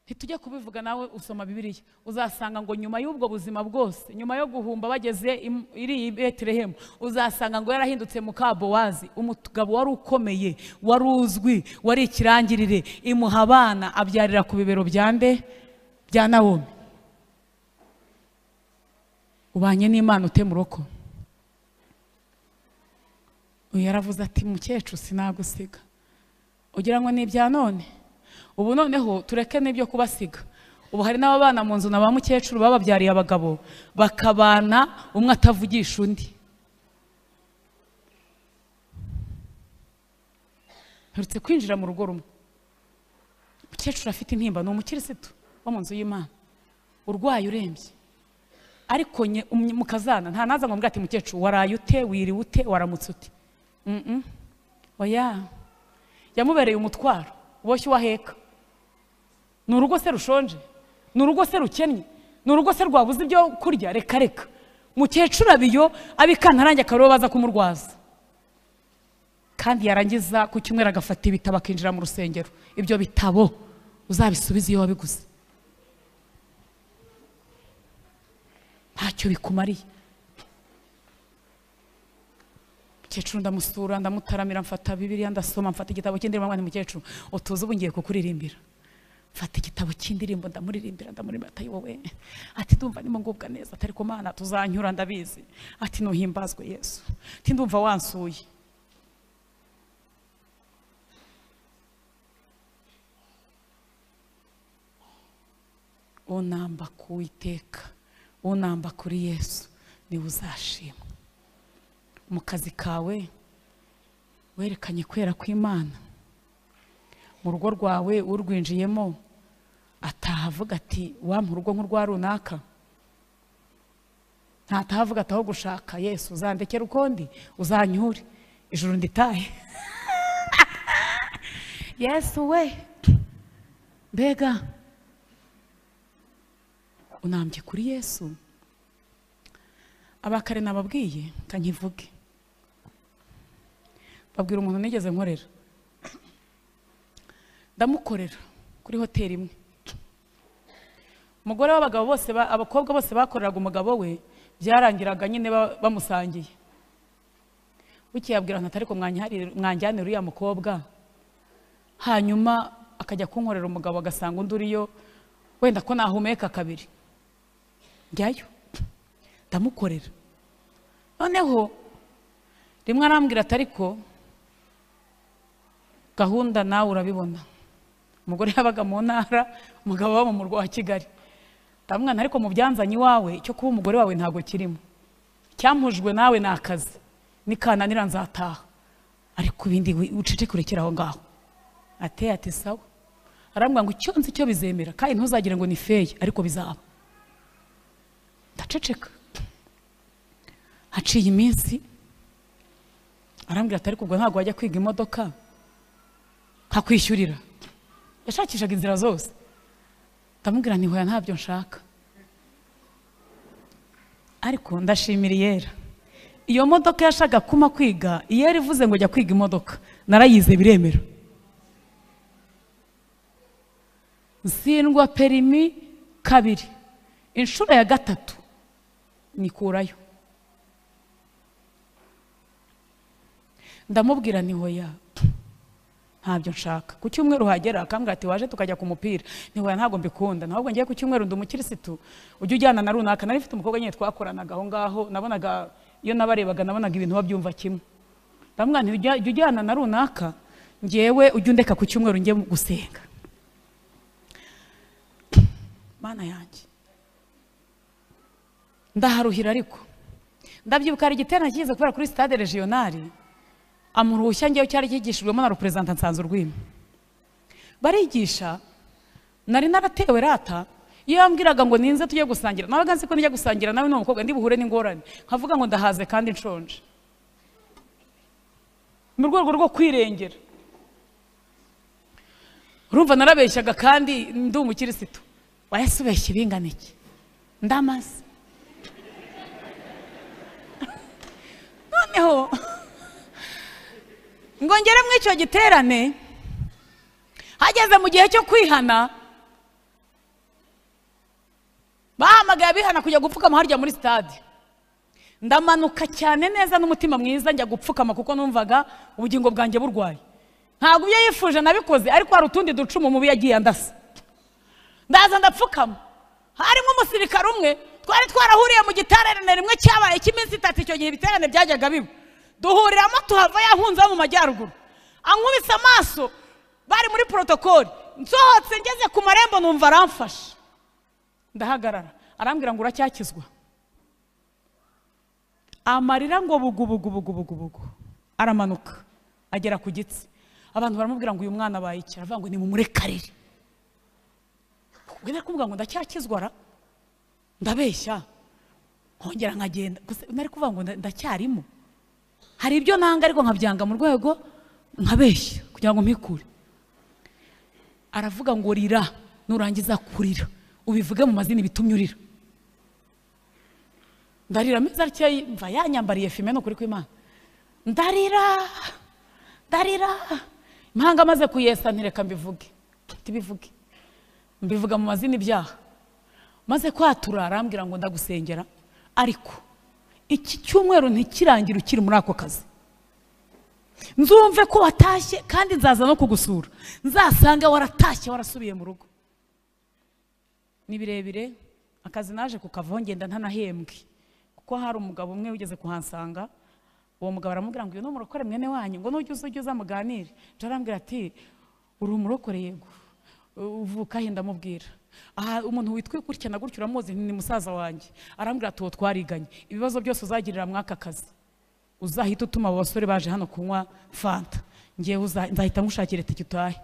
Ntitujye kubivuga, nawe usoma Bibiliya uzasanga ngo nyuma y'ubwo buzima bwose, nyuma yo guhumba bageze iri Betelehemu, uzasanga ngo yarahindutse muka Bowazi, umugabo wari ukomeye, wari uzwi, wari ikirangirire, imuha abana abyarira ku bibero byande bya Nawomi. Ubanye n'Imana ute muroko? Uyu yaravuze ati mukecuru sinagusiga. Ugira ngo ni ibya none? Ubu noneho tureke n'ibyo kubasiga. Ubu hari n'abana mu nzu na ba mukecuru bababyariye abagabo, bakabana umwe atavugisha undi. Herutse kwinjira mu rugo rumwe, mukecuru afite intimba, ni umukirisitu wo mu nzu y'Imana, urwaye urembye, ariko mukazana nta naza ngo mbwate mukecuru waraye ute, wiriwe ute, waramutse ute. Oya, yamubereye umutwaro uboshye waheka. Ni urugo se rushonje? Ni urugo se rukennye? Ni urugo se rwabuze ibyo kurya? Reka reka. Mukecuru abiyo abikantarange akaba baza kumurwaza, kandi yarangiza ku cyumweru agafata ibitabo akinjira mu rusengero. Ibyo bitabo uzabisubiza iyo wabiguze, ntacyo bikumariye. Mukecuru ndamusura, ndamutaramira, mfata Bibiliya ndasoma, mfata igitabo cy'indirimbo, mwanya mukecuru utuze ubu ngiye kukuririmbira. Mfata igitabo cy'indirimbo ndamuririmbira, ati wowe, ati ndumva nimo ngubwa neza, atari ko Mana tuzanyura ndabizi, ati nuhimbazwe Yesu, ati ndumva wansuye. Unamba ku Uwiteka, unamba kuri Yesu niwe uzashimwa. Mu kazi kawe werekanye kwera kw'Imana, mu rugo rwawe urwinjiyemo atahavuga ati wampa urugo nk'urwa runaka, ntatahavuga ati aho gushaka Yesu uzandekera ukundi, uzanyure ijuru nditahe. Yesu we, mbega unambye kuri Yesu. Abakare nababwiye kanyivuge, babwira umuntu nigeze nkorera, ndamukorera kuri hoteli imwe. Umugore w'abagabo bose, abakobwa bose bakoreraga umugabo we, byarangiraga nyine bamusangiye. Bukiye abwira nta ariko mwanjyanira uriya mukobwa, hanyuma akajya kunkorera umugabo agasanga undi uriyo, wenda ko nahumeka kabiri. Njyayo ndamukorera. Noneho rimwe arambwira ati ariko gahunda nawe urabibona. Umugore yabaga mu ntara, umugabo waba mu murwa wa Kigali. Ndamwana ariko mu byanzanye iwawe cyo kuba umugore wawe ntago kirimo, cyampujwe nawe nakazi, nikananira nzataha, ariko ibindi ucece kurekera aho ngaho. Ati sawa. Arambwira ngo icyo nzi cyo bizemera, kandi ntuzagire ngo ni feye, ariko bizaba. Ndaceceka. Haciye iminsi arambwira ati ariko ubwo ntago wajya kwiga imodoka nkakwishyurira. Yashakishaga inzira zose. Ndamubwira nti hoya ntabyo nshaka, ariko ndashimira Iyera. Iyo modoka yashaga kuma kwiga, Iyera ivuze ngo jya kwiga imodoka, narayize biremera. Nsindwa perimi kabiri, inshuro ya gatatu nikurayo. Ndamubwira ni hoya ntabyo nshaka. Ku cyumweru hagera akambwira ati waje tukajya ku mupira, ni hoya ntago mbikunda, ntabwo ngiye ku cyumweru ndi umukirisitu, ujye ujyana na runaka. Nari mfite umukobwa nyine twakoranaga aho ngaho, nabonaga iyo nabarebaga nabonaga ibintu babyumva kimwe. Ndamubwira nti ujye ujyana na runaka, ngewe ujye undeka ku cyumweru njye gusenga. Mana yanjye ndaharuhira. Ariko ndabyibuka hari igiterane kigize kubera kuri stade regionale, amuruhushya ngewe cyari kigishijwemo na representant Nsanzurwimo. Barigisha, nari naratewe rata, iyo yambwiraga ngo ninze tujye gusangira, nabaga nzi ko nijya gusangira nawe n'umukobwa ndi buhure n'ingorane, nkavuga ngo ndahaze kandi nshonje. mu rwego rwo kwirengera. Urumva narabeshyaga kandi ndi umukirisitu. Wayasubeshye ibingana iki? Ndamaze. Noneho ngo ngere mu icyo giterane, hageze mu gihe cyo kwihana, bahamagaye abihana kujya gupfukama harya muri stade. Ndamanuka cyane neza n'umutima mwiza njya gupfukama kuko numvaga ubugingo bwanjye burwaye. Ntabwo ibyo yifuje nabikoze, ariko hari utundi ducumu mubi yagiye andasa. Ndaza ndapfukama, harimo umusirikare umwe, twari twarahuriye mu giterane rimwe cyabaye cy'iminsi 3 icyo gihe ibiterane byajyaga biba. Duhuriramo tuhava yahunze mu majyaruguru, ankubise amaso, bari muri protocole. Nsohotse ngeze ku marembo numva aramfashe, ndahagarara, arambwira ngo uracyakizwa. Amarira ngo bugu aramanuka agera ku gitsi. Abantu baramubwira ngo uyu mwana bayiki, aravuga ngo ni mumurekarire. Wenda kuvuga ngo ndacyakizwa, ndabeshya, nkongera nkagenda. Gusa nari kuvuga ngo ndacyarimo, hari ibyo nanga ariko nkabyanga mu rwego nkabeshya kugira ngo mpikure. Aravuga ngo rira, nurangiza kurira ubivuge mu mazina bitumye urira. Ndarira meza cyayi mva yanyambariye fime no kuri kw'Imana. Ndarira impanga maze kuyesa ntireka mbivuge, tibivuge, mbivuga mu mazina ibyaha. Maze kwatura arambwira ngo ndagusengera, ariko iki cyumweru ntikirangira ukiri muri ako kazi. Nzumve ko watashye kandi nzaza no kugusura, nzasanga waratashye warasubiye mu rugo. Ni birebire, akazi naje kukavaho ngenda ntanahembwe, kuko hari umugabo umwe wigeze kuhansanga. Uwo mugabo aramubwira ngo uyu n'umurokore mwene wanyu, ngo nujye uza muganire. Arambwira ati uri umurokore? Yego. Uvuka he? Ndamubwira. Aha umuntu witwe gutya na gutya uramuzi? Ni musaza wanjye. Arambwira ati uwo twariganye, ibibazo byose uzagirira mwaka kazi uzahita utuma abasore baje hano kunywa fanta, ngiye nzahita ngushakira itike utahe.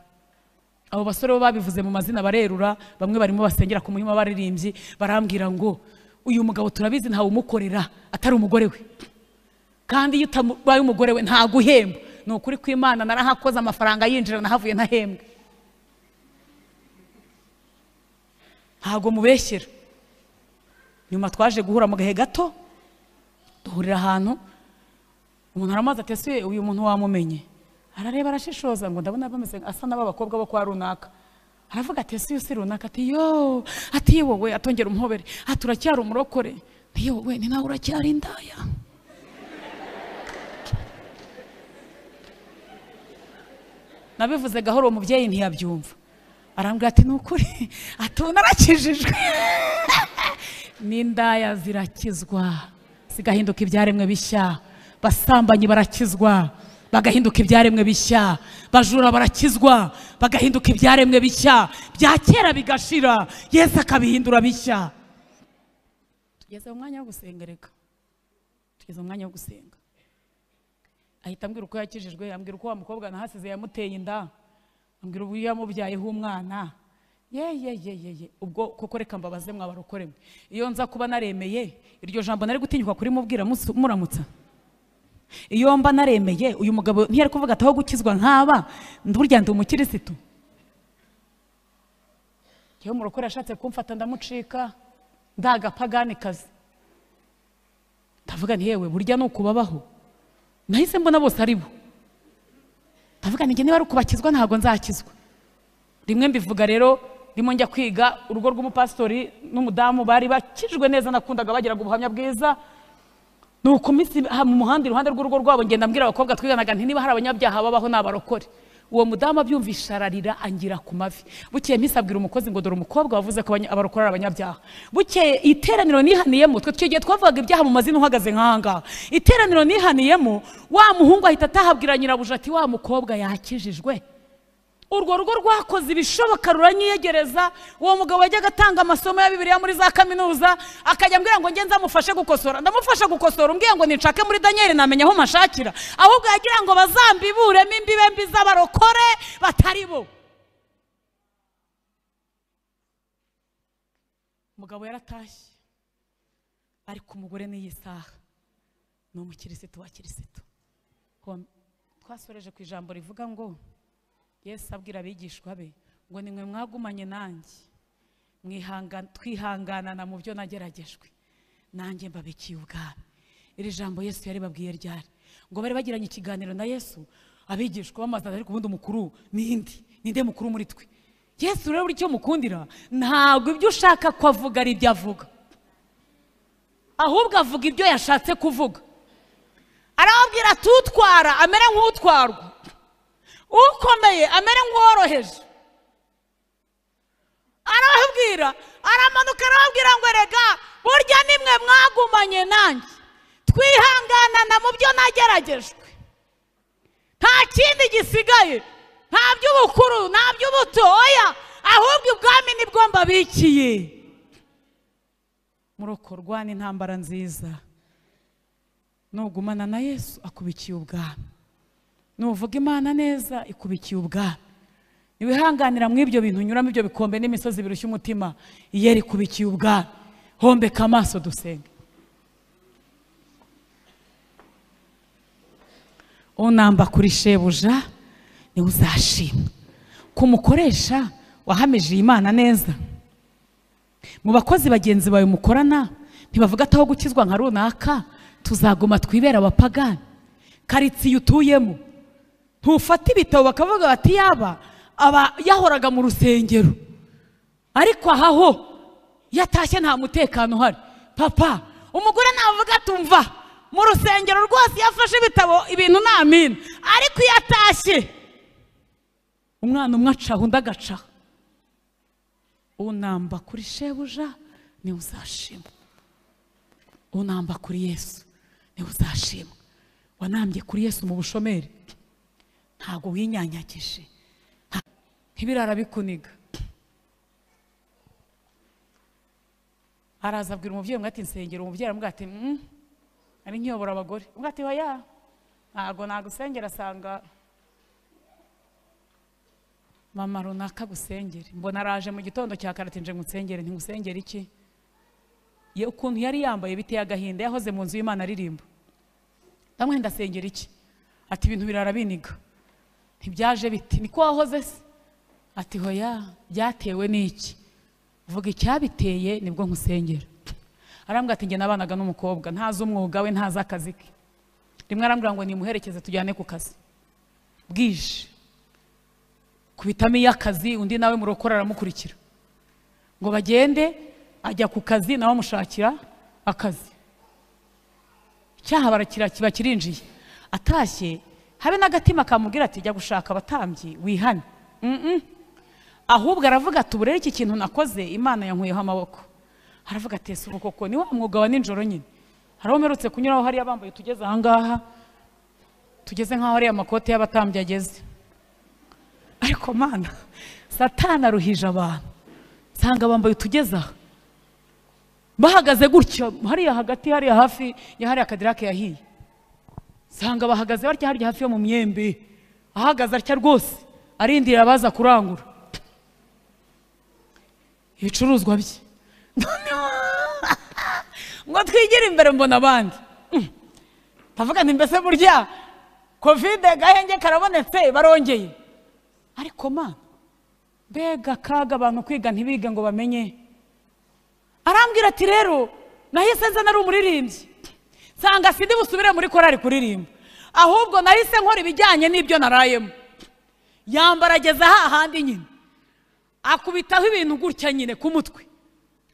Abo basore bo babivuze mu mazina barerura, bamwe barimo basengera ku muhima baririmbyi. Barambwira ngo uyu mugabo turabizi ntawe umukorera atari umugore we, kandi iyo utabaye umugore we ntaguhemba. Ni ukuri kw'Imana narahakoze amafaranga yinjira nahavuye ntahembwe, ntago mubeshyera. Nyuma twaje guhura mu gahe gato, duhurira ahantu, umuntu aramaze ati ese uyu muntu wamumenye? Arareba arashishoza ngo ndabona bameze asa n'abakobwa bo kwa runaka. Aravuga ati ese usi runaka? Ati yo, ati wowe, atongera umuhobere, ati uracyari umurokore? Ati wowe ni nawe uracyari indaya? Nabivuze gahoro umubyeyi ntiyabyumva. Arambwira ati nukuri, ati narakijijwe. N'indaya zirakizwa zigahinduka ibyaremwe bishya, basambanyi barakizwa bagahinduka ibyaremwe bishya, bajura barakizwa bagahinduka ibyaremwe bishya, bya kera bigashira, Yesu akabihindura bishya. Tugeze mu mwanya wo gusenga, reka tugeze mu mwanya wo gusenga. Ahita ambwira uko yakijijwe, ambwira uko wa mukobwa nahasize yamuteye inda, ambwira ubu yamubyayeho umwana. Ye ubwo koko reka mbabaze mwabarokore. Iyo nza kuba naremeye iryo jambo nari gutinyuka kuri mubwira muramutsa. Iyo mba naremeye uyu mugabo ntiyari kuvuga ataho gukizwa nkaba, burya ndi umukirisitu. Iyo umurokore yashatse kumfata ndamucika, ndagapagani kazi. Ndavuga nti yewe burya nukubabaho. Nahise mbona bose ari bo. Ndavuga nti niba ari ukubakizwa ntago nzakizwa. Rimwe mbivuga rero ndimo njya kwiga urugo rw'umupastori n'umudamu bari bakijwe neza, nakundaga bagiraga ubuhamya bwiza. Nuko misi mu muhanda iruhande rw'urugo rwabo ngenda mbwira abakobwa twiganaga nti niba hari abanyabyaha babaho n'abarokore. Uwo mudamu abyumvisha ararira angira ku mavi. Bukeye misi abwira umukozi ngo dore umukobwa wavuze ko abarokore ari abanyabyaha. Bukeye iteraniro nihaniyemo, twe tugiye twavugaga ibyaha mu mazina uhagaze nk'ahangaha. Iteraniro nihaniyemo, wa muhungu ahita atahabwira nyirabuja ati wa mukobwa yakijijwe. Urwo rugo rwakoze ibishoboka ruranyiyegereza. Uwo mugabo yajyaga atanga amasomo ya Bibiliya muri za kaminuza, akajya mbwira ngo ngenza mufashe gukosora. Ndamufasha gukosora, umbwiye ngo nicake muri Daniel namenya aho mashakira, ahubwo yagira ngo bazambiburemo imbibe mbi z'abarokore batari bo. Umugabo yaratashye, ariko umugore n'iyi saha ni umukirisitu wa kirisitu. twasoreje ku ijambo rivuga ngo Yesu abwira abigishwa be ngo nimwe mwagumanye nanjye twihanganana mu byo nageragejwe nanjye mbabikiye ubwami. Iri jambo Yesu yari babwiye ryari? Ngo bari bagiranye ikiganiro na Yesu abigishwa bamaze ariko ubundi umukuru ninde mukuru muri twe? Yesu rero icyo mukundira ntabwo ibyo ushaka ko avuga ari ibyo avuga, ahubwo avuga ibyo yashatse kuvuga. Arababwira tutwara amere nk'utwarwa, ukomeye amere nk'uworoheje. Arababwira aramanuka arababwira ngo rega burya nimwe mwagumanye nanjye twihanganana mu byo nageragejwe, nta kindi gisigaye, nta by'ubukuru nta by'ubutoya, ahubwo ubwami nibwo mbabikiye. Murokorwa n'intambara nziza, nugumana na Yesu akubikiye ubwami, nuvuga Imana neza ikubikiye ubwami, niwihanganira mu ibyo bintu unyuramo ibyo bikombe n'imisozi birushya umutima, yeri kubikiye ubwami. Hombeka amaso dusenge. Unamba kuri shebuja ni uzashima, kumukoresha wahamije Imana neza. Mu bakozi bagenzi bawe mukorana ntibavuga ataho gukizwa nka runaka tuzaguma twibera abapagani. Karitsiye utuyemo ntufata ibitabo bakavuga bati yaba aba yahoraga mu rusengero ariko ahaho yatashye nta mutekano uhari. Papa umugore navuga tumva mu rusengero rwose yafashe ibitabo ibintu nta mina, ariko yatashye umwana umwe acaho undi agacaho. Unamba kuri shebuja ni uzashima, unamba kuri Yesu ni uzashima. Wanambye kuri Yesu mu bushomeri ntago winyanyagije, ntibirara bikuniga. Araza abwira umubyeyi ngo ati nsengera. Umubyeyi aramubwira ati ari nkiyobora abagore. Umubwira ati oya ntago nagusengera, asanga mama runaka gusengera. Mbona araje mu gitondo cya kare ati nje ngusengere. Ntingusengera iki? Ye ukuntu yari yambaye biteye agahinda, yahoze mu nzu y'Imana aririmba. Ndamwe ndasengera iki? Ati ibintu birara biniga. Ntibyaje biti niko wahoze se? Ati hoya byatewe n'iki? Vuga icyabiteye nibwo nkusengera. Arambwira ati nge nabanaga n'umukobwa ntazi umwuga we ntazi akazi ke. Rimwe arambwira ngo nimuherekeze tujyane ku kazi. Bwije kubitamo y'akazi, undi nawe murokora aramukurikira ngo bagende, ajya ku kazi nawe amushakira akazi. Icyaha barakira kiba kirinjiye. Atashye habe n'agatima kamubwira ati jya gushaka abatambyi wihane. Ahubwo aravuga ati uburere iki kintu nakoze Imana yankuyeho amaboko. Aravuga ati ese ubu koko ni wa mwuga wa ninjoro nyine. Haraho mperutse kunyuraho hariya bambaye tugeze ahangaha, tugeze nk'aho hariya amakoti y'abatambyi ageze. Ariko Mana Satani aruhije abantu, nsanga bambaye tugeze aha bahagaze gutyo hariya hagati, hariya hafi ya hariya Kadirake yahiye. Nsanga bahagaze barya harya hafi yo mu myembe, ahagaze atya rwose arindira abaza kurangura ibicuruzwa bye. Ngo twigire imbere mbona abandi. Ndavuga nti mbese burya Covid gahenge karabonetse barongeye. Ariko Mana mbega kaga abantu kwiga ntibige ngo bamenye. Arambwira ati rero nahise nza nari umuririmbyi, nsanga sindi busubire muri korari kuririmba, ahubwo nahise nkora ibijyanye n'ibyo narayemo. Yambara ageze hahandi nyine akubitaho ibintu gutya nyine ku mutwe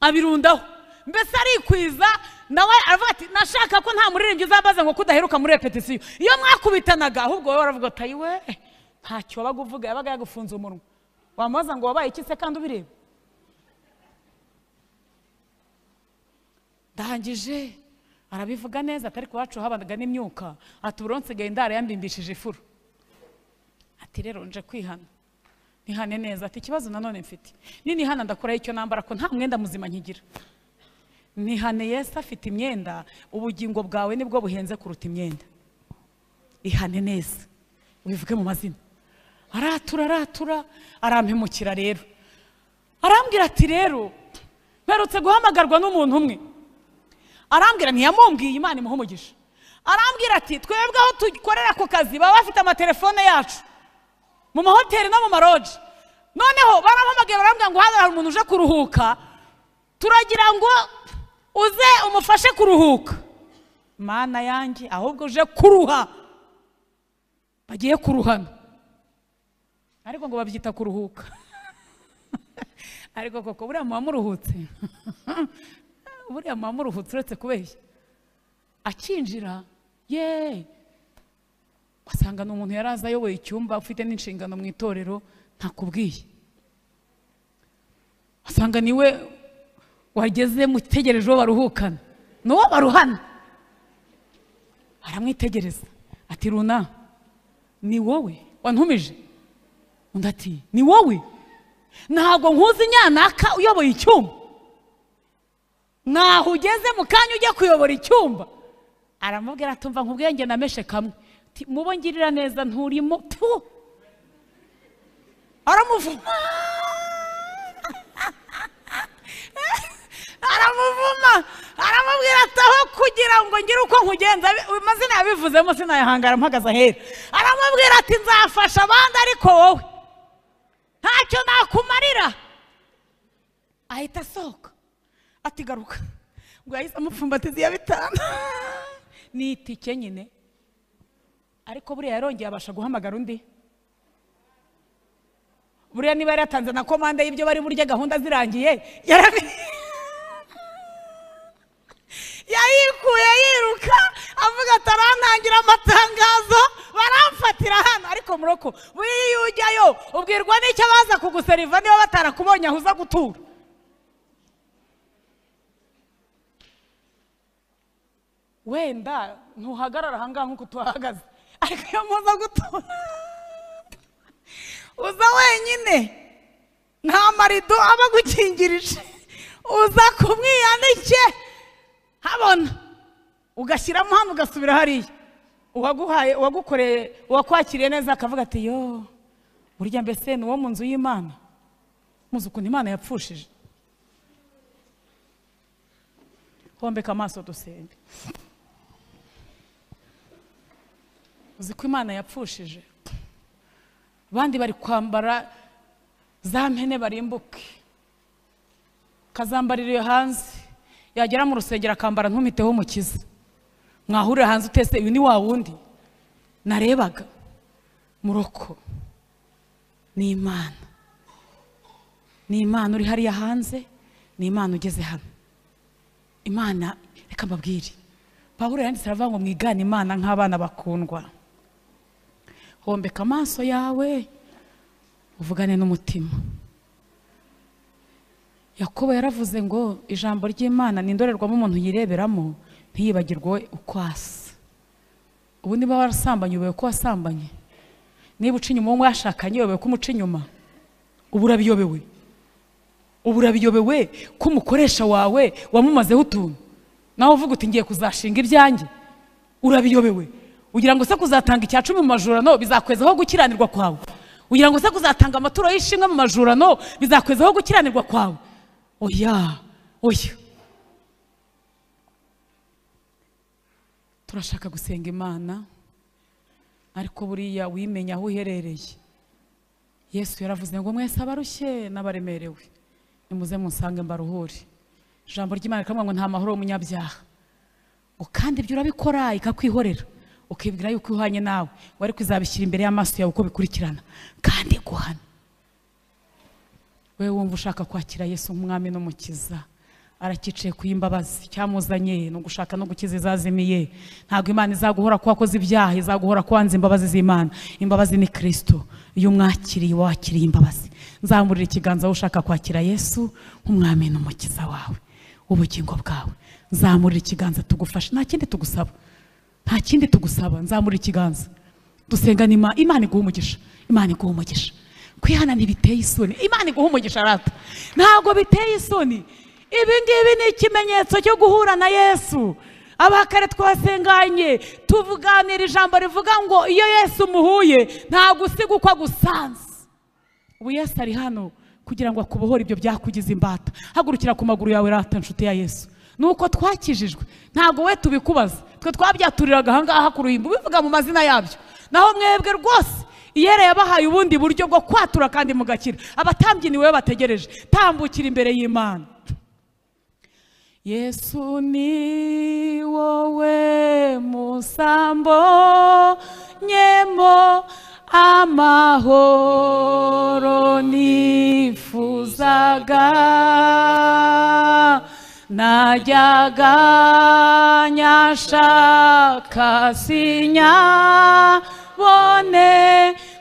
abirundaho, mbese arikwiza. Nawe aravuga ati nashaka ko nta muririmbyi uzabaza ngo kudaheruka muri repetition. Iyo mwakubitanaga ahubwo wowe waravuga ati we ntacyo wabaga uvuga, yabaga yagufunze umunwa. Wamubaza ngo wabaye iki se kandi ubireba? Ndangije arabivuga neza atari ko wacu habanaga n'imyuka, ati uronsigaye ndara yambimbishije ifuru. Ati rero nje kwihana nihane neza. Ati ikibazo nanone mfite nini hana ndakora icyo nambara ko nta mwenda muzima nkigira. Nihane Yesu afite imyenda, ubugingo bwawe nibwo buhenze kuruta imyenda. Ihane neza ubivuge mu mazina. Aratura arampemukira rero. Arambwira ati rero mperutse guhamagarwa n'umuntu umwe. Arambwira ntiyamumbwiye Imana imuha umugisha. arambwira ati twebwe aho tukorera ku kazi baba bafite amatelefone yacu mu mahoteli no mu maroji, noneho barampamagaye barambwira ngo hano hari umuntu uje kuruhuka, turagira ngo uze umufashe kuruhuka. Mana yanjye, ahubwo uje kuruha, bagiye kuruhana, ariko ngo babyita kuruhuka. Ariko koko buriya muba muruhutse? Buriya muba muruhutse uretse kubeshya? Akinjira wasanga ni umuntu yari azi ayoboye icyumba, ufite n'inshingano mu itorero, ntakubwiye. Wasanga niwe wageze mutegereje uwo baruhukana, n'uwo baruhana. Aramwitegereza ati Runa, ni wowe wantumije? Undi ati ni wowe? Ntabwo nkuzi nyanaka uyoboye icyumba, naho ugeze mu kanya ujya kuyobora icyumba. Aramubwira ati umva nkubwiye njye nameshe kamwe, mubo ngirira neza nturimo. Aramuvuma, aramubwira ati aho kugira ngo ngire uko nkugenza, amazina yabivuzemo sinayahangara mpagaze ahera. Aramubwira ati nzafasha abandi ariko wowe ntacyo nakumarira. Ahita asohoka ati garuka, ngo yahise amupfumbatiza iya 5 ni itike nyine. Ariko buriya yarongeye abasha guhamagara undi. Buriya niba yaratanze na komande y'ibyo bari burya gahunda zirangiye, yayikuye yiruka avuga atarantangira amatangazo baramfatira hano. Ariko muroko buriya iyo ujyayo ubwirwa n'icyo baza kuguseriva niba batarakubonye aho uza gutura. Wenda ntuhagarara ahangaha nk'uko tuhahagaze, ariko iyo muza gutura uza wenyine, nta marido aba gukingirije, uza kumwiyanike habona, ugashyiramo hano ugasubira hariya. Uwaguhaye, uwagukoreye, uwakwakiriye neza akavuga ati yo burya mbese ni uwo mu nzu y'Imana, muzi ukuntu Imana yapfushije. Hombeka amaso dusenge. Uzi ko Imana yapfushije? Bandi bari kwambara za mpene barimbuke, kazambaririye hanze, yagera mu rusengero akambara ntumiteho Mukiza. Mwahurira hanze utese uyu ni wa wundi narebaga. Muroko ni Imana, ni Imana uri hariya hanze, ni Imana ugeze hano. Imana, reka mbabwire, Pawulo yanditse aravuga ngo mwigane Imana nk'abana bakundwa. Hombeka amaso yawe uvugane n'umutima. Yakobo yaravuze ngo ijambo ry'Imana ni indorerwamo umuntu yireberamo, ntiyibagirwe uko asa. Ubu niba warasambanye uyobewe ko wasambanye, niba uca inyuma uwo mwashakanye uyobewe ko umuca inyuma, ubu urabiyobewe. Ubu urabiyobewe ko umukoresha wawe wamumazeho utuntu, nawe uvuga uti ngiye kuzashinga ibyanjye. Urabiyobewe. Ugira ngo se kuzatanga icya 10 mu majurano bizakwezaho gukiranirwa kwawe? Ugira ngo se kuzatanga amaturo y'ishimwe mu majurano bizakwezaho gukiranirwa kwawe? Oya, oya. Turashaka gusenga Imana, ariko buriya wimenya aho uherereye. Yesu yaravuze ngo mwese abarushye n'abaremerewe nimuze munsange mbaruhure. Ijambo ry'Imana rikamwa ngo nta mahoro umunyabyaha. Ngo kandi ibyo urabikora ikakwihorera, ukibwira yuko uhanye nawe, wari kwizabishyira imbere y'amaso yawe uko bikurikirana kandi guhana. Wewe wumva ushaka kwakira Yesu nk'umwami n'umukiza, arakicaye ku imbabazi, cyamuzanye no gushaka no gukiza izazimiye. Ntabwo Imana izaguhora ko wakoze ibyaha, izaguhora ko wanze imbabazi z'Imana. Imbabazi ni Kristo. Iyo mwakiriye wakiriye imbabazi. Nzamurira ikiganza ushaka kwakira Yesu nk'umwami n'umukiza wawe, ubugingo bwawe. Nzamurira ikiganza tugufashe, nta kindi tugusaba, nta kindi tugusaba. Nzamurira ikiganza dusenga Imana iguha umugisha, Imana iguha umugisha. Kwihana ntibiteye isoni, Imana iguha umugisha rata, ntabwo biteye isoni. Ibi ngibi ni ikimenyetso cyo guhura na Yesu. Abakare twasenganye tuvuganira ijambo rivuga ngo iyo Yesu muhuye ntabwo usiga uko agusanze. Ubu Yesu ari hano kugira ngo akubohore ibyo byakugize imbata. Hagurukira ku maguru yawe rata nshuti ya Yesu, nuko twakijijwe. Ntago we tubikubaza, twe twabyaturiraga ahangaha ku ruhimbi bivuga mu mazina yabyo, naho mwebwe rwose iyere yabahaye ubundi buryo bwo kwatura kandi mugakira. Abatambyi ni we bategereje, tambukira imbere y'Imana. Yesu ni wowe musambo nyemo amahoro nifuzaga, najyaga nyashaka sinyabone,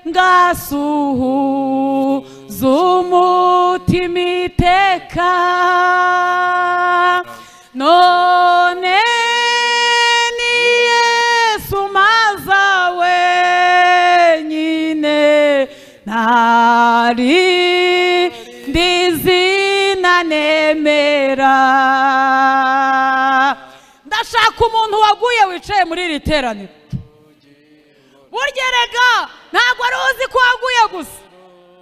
ngasuhuza umutima iteka, none ni Yesu maza wenyine, ntari ndizina nemera. Ndashaka umuntu waguye wicaye muri iri teraniro. Burya rega ntabwo ari uzi ko waguye gusa,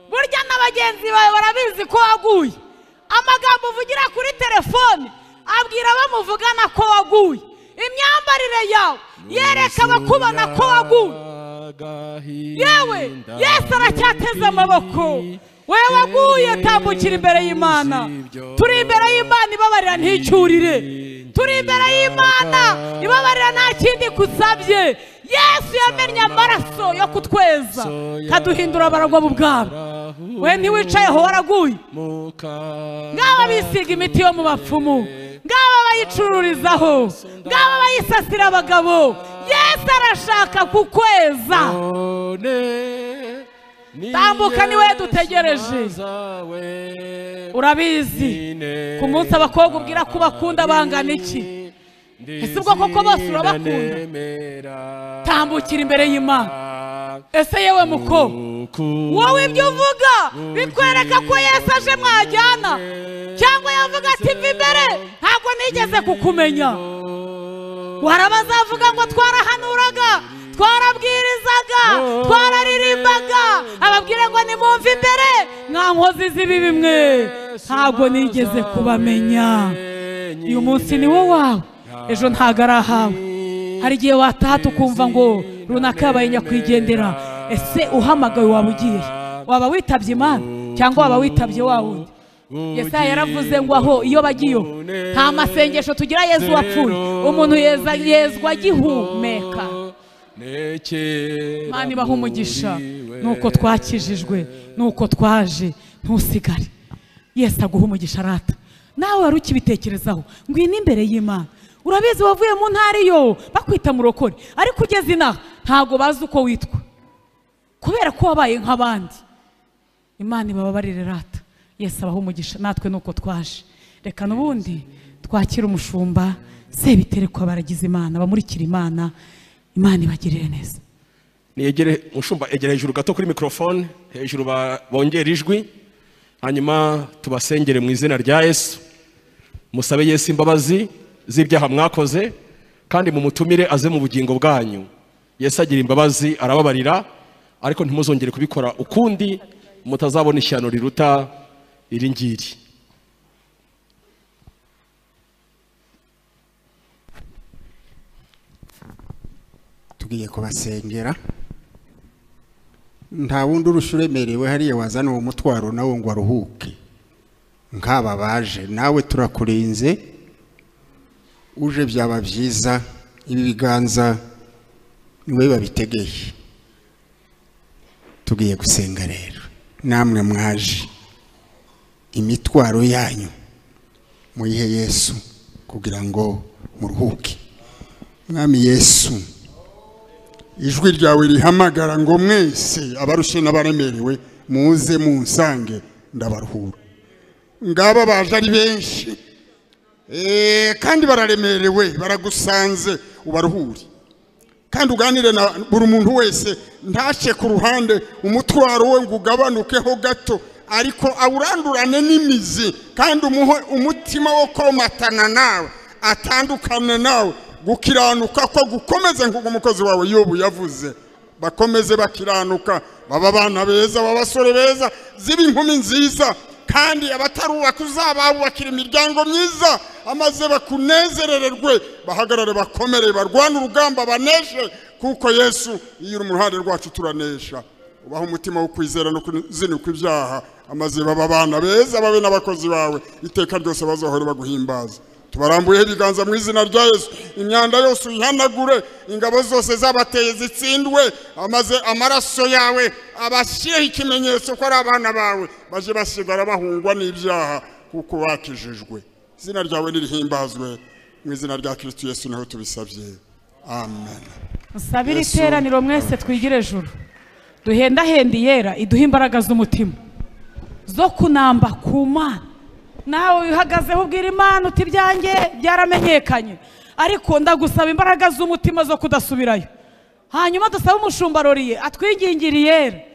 burya n'abagenzi bawe barabizi ko waguye. Amagambo uvugira kuri telefone abwira abamuvugana ko waguye. Imyambarire yawe yereka abakubona ko waguye. Yewe Yesu aracyateze amaboko. Wewe waguye, tambukira imbere y'Imana. Turi imbere y'Imana ibabarira nticyurire, turi imbere y'Imana ibabarira nta kindi kusabye. Yesu yamennye amaraso yo kutweza kaduhindura abaragwa mu bwabo. We ntiwicayeho waraguye. Ngaba bisiga imiti yo mu bapfumu, ngaba bayicururizaho, ngaba bayisasira abagabo. Yesu arashaka kukweza. Tambuka niwe dutegereje. Urabizi ku munsi abakobwa ubwira ko bakunda bangana iki? Ese ubwo koko bose urabakunda? Tambukira imbere y'Imana. Ese yewe mukobwa, wowe ibyo uvuga bikwereka ko Yesu aje mwajyana, cyangwa yavuga ati mva imbere ntabwo nigeze kukumenya? Warabazavuga ngo twarahanuraga, twarabwirizaga, twararirimbaga, ababwire ngo nimumve imbere mwa nkozi z'ibi bimwe, ntabwo nigeze kubamenya. Uyu munsi ni wo wawe, ejo ntago ari ahawe. Hari igihe wataha tukumva ngo runaka yabaye nyakwigendera. Ese uhamagawe waba ugiye? Waba witabye Imana cyangwa waba witabye wa wundi? Yesaya yaravuze ngo aho iyo bagiyo nta masengesho tugira Yesu wapfuye, umuntu yezwa agihumeka. Imana ibaha umugisha. Nuko twakijijwe, nuko twaje, ntusigare. Yesu aguha umugisha rata. Nawe wari ukibitekerezaho, ngwino imbere y'Imana. Urabizi wavuye mu ntari yo bakwita murokore, ariko ugeze inaha ntago bazi uko witwa, kubera ko wabaye nk'abandi. Imana ibabarire rata. Yesu abaha umugisha. Natwe nuko twaje. Reka n'ubundi twakira umushumba Sebitereko baragize Imana, bamurikira Imana. Imana ibagirire neza. Niyegere umushumba, egera hejuru gato kuri microphone, hejuru bongera ijwi, hanyuma tubasengere mu izina rya Yesu. Musabe Yesu imbabazi z'ibyaha mwakoze, kandi mumutumire aze mu bugingo bwanyu. Yesu agira imbabazi, arababarira, ariko ntimuzongere kubikora ukundi, mutazabona ishyano riruta iri ngiri. Tugiye kubasengera. Nta wundi urushuremerewe hariya wazana uwo mutwaro nawo ngo aruhuke. Nk'aba baje nawe turakurinze, uje byaba byiza. Ibi biganza niwe babitegeye. Tugiye gusenga rero. Namwe mwaje, imitwaro yanyu muyihe Yesu kugira ngo muruhuke. Mwami Yesu, ijwi ryawe rihamagara ngo mwese abarushe n'abaremerewe muze munsange ndabaruhura. Ngaba baje ari benshi, kandi bararemerewe, baragusanze ubaruhure. Kandi uganire na buri muntu wese, ntace ku ruhande umutwaro we ngo ugabanukeho gato, ariko awurandurane n'imizi, kandi umuhe umutima wo komatana nawe, atandukane nawe. Gukiranuka ko gukomeze nk'uko umukozi wawe Yobu yavuze, bakomeze bakiranuka, baba abana beza, babasore beza, ziba inkumi nziza, kandi abatarubaka uzabubakira imiryango myiza, amaze bakunezerererwe, bahagarare bakomere, barwane urugamba baneshe, kuko Yesu iyo uri mu ruhande rwacu turanesha. Ubaho umutima wo kwizera no kuzinuka ibyaha, amaze baba abana beza, babe n'abakozi bawe iteka ryose bazahora baguhimbaza. Tubarambuye ibiganza mu izina rya Yesu, imyanda yose uyihanagure, ingabo zose zabateye zitsindwe, amaze amaraso yawe abashireho ikimenyetso ko ari abana bawe, baje basigara bahungwa n'ibyaha kuko bakijijwe. Izina ryawe nirihimbazwe, mu izina rya Kristo Yesu niho tubisabye, amen. Musabire iteraniro mwese twigire ejuru, duhendahenda yera iduha imbaraga z'umutima zo kunamba ku Mana. Nawe wihagazeho ubwira Imana uti byanjye byaramenyekanye, ariko ndagusaba imbaraga z'umutima zo kudasubirayo. Hanyuma dusaba umushumba Roriye atwingingiriye,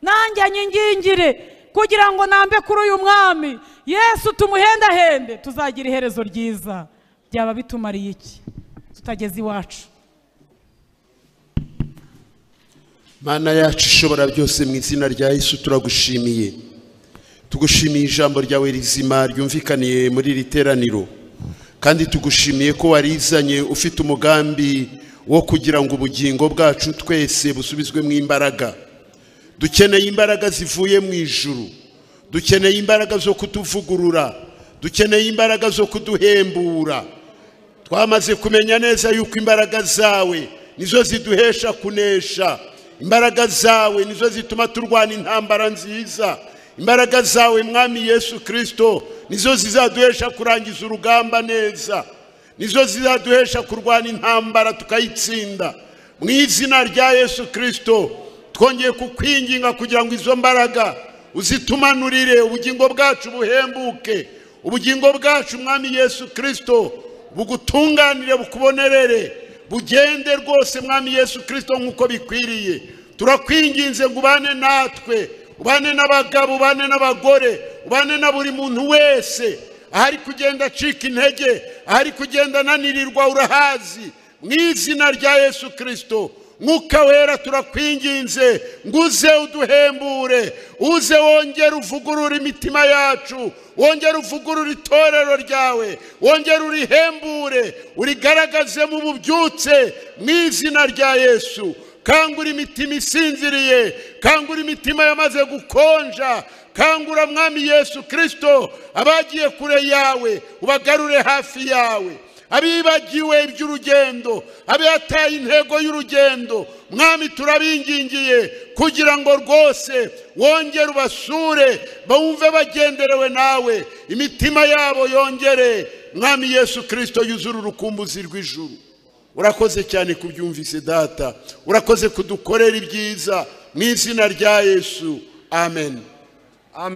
nanjye anyingingire kugira ngo nambe kuri uyu mwami Yesu tumuhendahende, tuzagira iherezo ryiza. Byaba bitumariye iki tutageze iwacu? Mana yacu ishobora byose, mu izina rya Yesu turagushimiye. Tugushimiye ijambo ryawe rizima ryumvikaniye muri iri teraniro, kandi tugushimiye ko warizanye ufite umugambi wo kugira ngo ubugingo bwacu twese busubizwe mu imbaraga. Dukeneye imbaraga zivuye mu ijuru, dukeneye imbaraga zo kutuvugurura, dukeneye imbaraga zo kuduhembura. Twamaze kumenya neza yuko imbaraga zawe nizo ziduhesha kunesha, imbaraga zawe nizo zituma turwana intambara nziza, imbaraga zawe mwami Yesu Kristo nizo zizaduhesha kurangiza urugamba neza, nizo zizaduhesha kurwana intambara tukayitsinda. Mu izina rya Yesu Kristo twongeye kukwinginga kugira ngo izo mbaraga uzitumanurire, ubugingo bwacu buhembuke, ubugingo bwacu mwami Yesu Kristo bugutunganire, bukubonerere, bugende rwose mwami Yesu Kristo nk'uko bikwiriye. Turakwinginze ngo ubane natwe, ubane n'abagabo, ubane n'abagore, ubane na buri muntu wese ahari kugenda acika intege, ahari kugenda ananirirwa, urahazi. Mu izina rya Yesu Kristo, Mwuka wera turakwinginze ngo uze uduhembure, uze wongere uvugurura imitima yacu, wongere uvugurura itorero ryawe, wongere urihembure, urigaragaze mu bubyutse mu izina rya Yesu. Kangura imitima isinziriye, kangura imitima yamaze gukonja, kangura mwami Yesu Kristo abagiye kure yawe ubagarure hafi yawe, abibagiwe iby'urugendo, abataye intego y'urugendo, mwami turabingingiye kugira ngo rwose wongere ubasure, bumve bagenderewe nawe, imitima yabo yongere mwami Yesu Kristo yuzura urukumbuzi rw'ijuru. Urakoze cyane kubyumvise data, urakoze kudukorera ibyiza mu izina rya Yesu, amen.